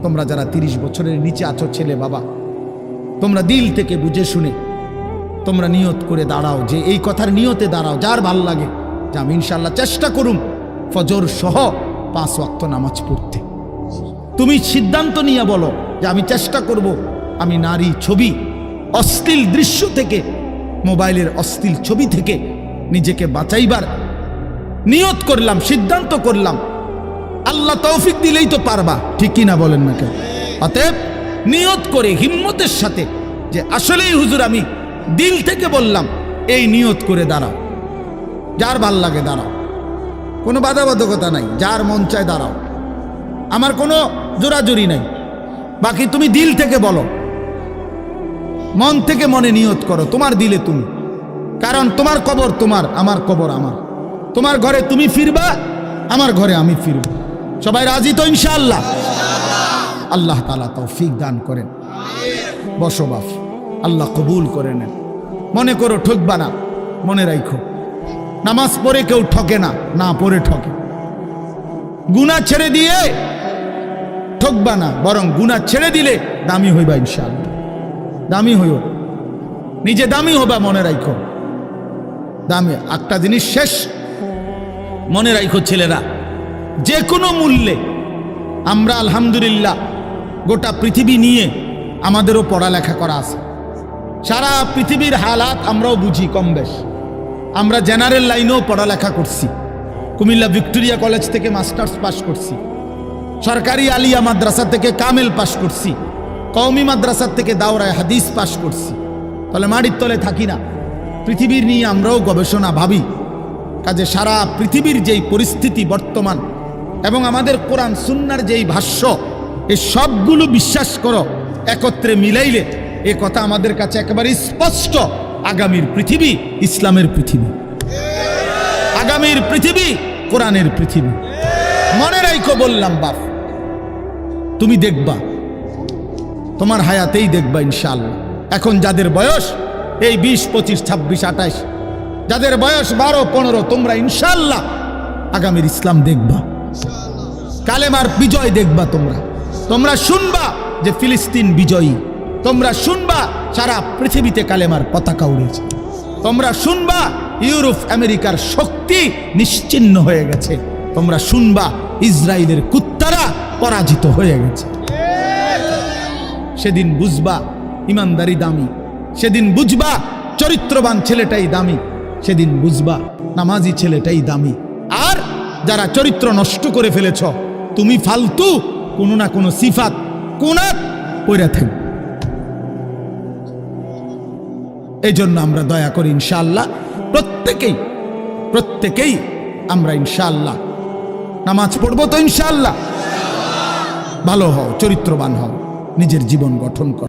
তোমরা যারা 30 বছরের নিচে আছো ছেলে বাবা, তোমরা দিল থেকে বুঝে শুনে তোমরা নিয়ত করে দাঁড়াও, যে এই কথার নিয়তে দাঁড়াও যার ভাল লাগে যে আমি ইনশাল্লাহ চেষ্টা করুম ফজর সহ 5 ওয়াক্ত নামাজ পড়তে। তুমি সিদ্ধান্ত নিয়ে বলো যে আমি চেষ্টা করব, আমি নারী ছবি, অশ্লীল দৃশ্য থেকে, মোবাইলের অশ্লীল ছবি থেকে নিজেকে বাঁচাইবার নিয়ত করলাম, সিদ্ধান্ত করলাম। আল্লাহ তৌফিক দিলেই তো পারবা, ঠিক কিনা বলেন না কেন? অতএব নিয়ত করে হিম্মতের সাথে যে আসলেই হুজুর আমি দিল থেকে বললাম, এই নিয়ত করে দাঁড়াও। যার ভাল লাগে দাঁড়াও, কোনো বাধাবাধকতা নাই, যার মন চায় দাঁড়াও, আমার কোনো জোরাজুরি নাই। বাকি তুমি দিল থেকে বলো, মন থেকে মনে নিয়ত করো, তোমার দিলে তুমি। কারণ তোমার কবর তোমার, আমার কবর আমার। তোমার ঘরে তুমি ফিরবা, আমার ঘরে আমি ফিরব। সবাই রাজি তো ইনশাআল্লাহ? আল্লাহ তাআলা তৌফিক দান করেন। বসো বাপ, আল্লাহ কবুল করে নেন। মনে করো ঠকবা না, মনে রাখো নামাজ পড়ে কেউ ঠকে না, না পড়ে ঠকে। গুনাহ ছেড়ে দিয়ে ঠকবা না, বরং গুনাহ ছেড়ে দিলে দামি হইবা ইনশাআল্লাহ। দামি হইও, নিজে দামি হবা, মনে রাখো দামি। একটা জিনিস শেষ মনে রাখো ছেলেরা, যে কোনো মূল্যে আমরা আলহামদুলিল্লাহ গোটা পৃথিবী নিয়ে আমাদেরও পড়ালেখা করা আছে। সারা পৃথিবীর হালাত আমরাও বুঝি কম বেশ। আমরা জেনারেল লাইনেও পড়ালেখা করছি, কুমিল্লা ভিক্টোরিয়া কলেজ থেকে মাস্টার্স পাস করছি, সরকারি আলিয়া মাদ্রাসা থেকে কামেল পাস করছি, কওমি মাদ্রাসা থেকে দাওরায়ে হাদিস পাস করছি। তাহলে মাটির তলে থাকি না, পৃথিবীর নিয়ে আমরাও গবেষণা ভাবি। কাজে সারা পৃথিবীর যেই পরিস্থিতি বর্তমান এবং আমাদের কোরআন সুন্নাহর যেই ভাষ্য, এই সবগুলো বিশ্বাস করো, একত্রে মিলাইলে এ কথা আমাদের কাছে একেবারে স্পষ্ট। আগামীর পৃথিবী ইসলামের পৃথিবী, আগামীর পৃথিবী কোরআনের পৃথিবী। মনে রাখো বললাম বাপ, তুমি দেখবা, তোমার হায়াতেই দেখবা ইনশাআল্লাহ। এখন যাদের বয়স এই 20, 25, 26, 28, যাদের বয়স 12, 15, তোমরা ইনশাআল্লাহ আগামীর ইসলাম দেখবা, কালেমার বিজয় দেখবা। তোমরা শুনবা যে ফিলিস্তিন বিজয়ী, তোমরা শুনবা সারা পৃথিবীতে কালেমার পতাকা উড়েছে, তোমরা শুনবা ইউরোপ আমেরিকার শক্তি নিশ্চিহ্ন হয়ে গেছে, তোমরা শুনবা ইসরায়েলের কুত্তারা পরাজিত হয়ে গেছে। সেদিন বুঝবা ইমানদারি দামি, সেদিন বুঝবা চরিত্রবান ছেলেটাই দামি, সেদিন বুঝবা নামাজি ছেলেটাই দামি। আর যারা চরিত্র নষ্ট করে ফেলেছ, তুমি ফালতু কোনো না কোনো সিফাত কুনাত পইরা থাকবে। এই জন্য আমরা দয়া করি ইনশাআল্লাহ প্রত্যেকেই আমরা ইনশাআল্লাহ নামাজ পড়বো তো ইনশাআল্লাহ। ভালো হও, চরিত্রবান হও, নিজের জীবন গঠন করো।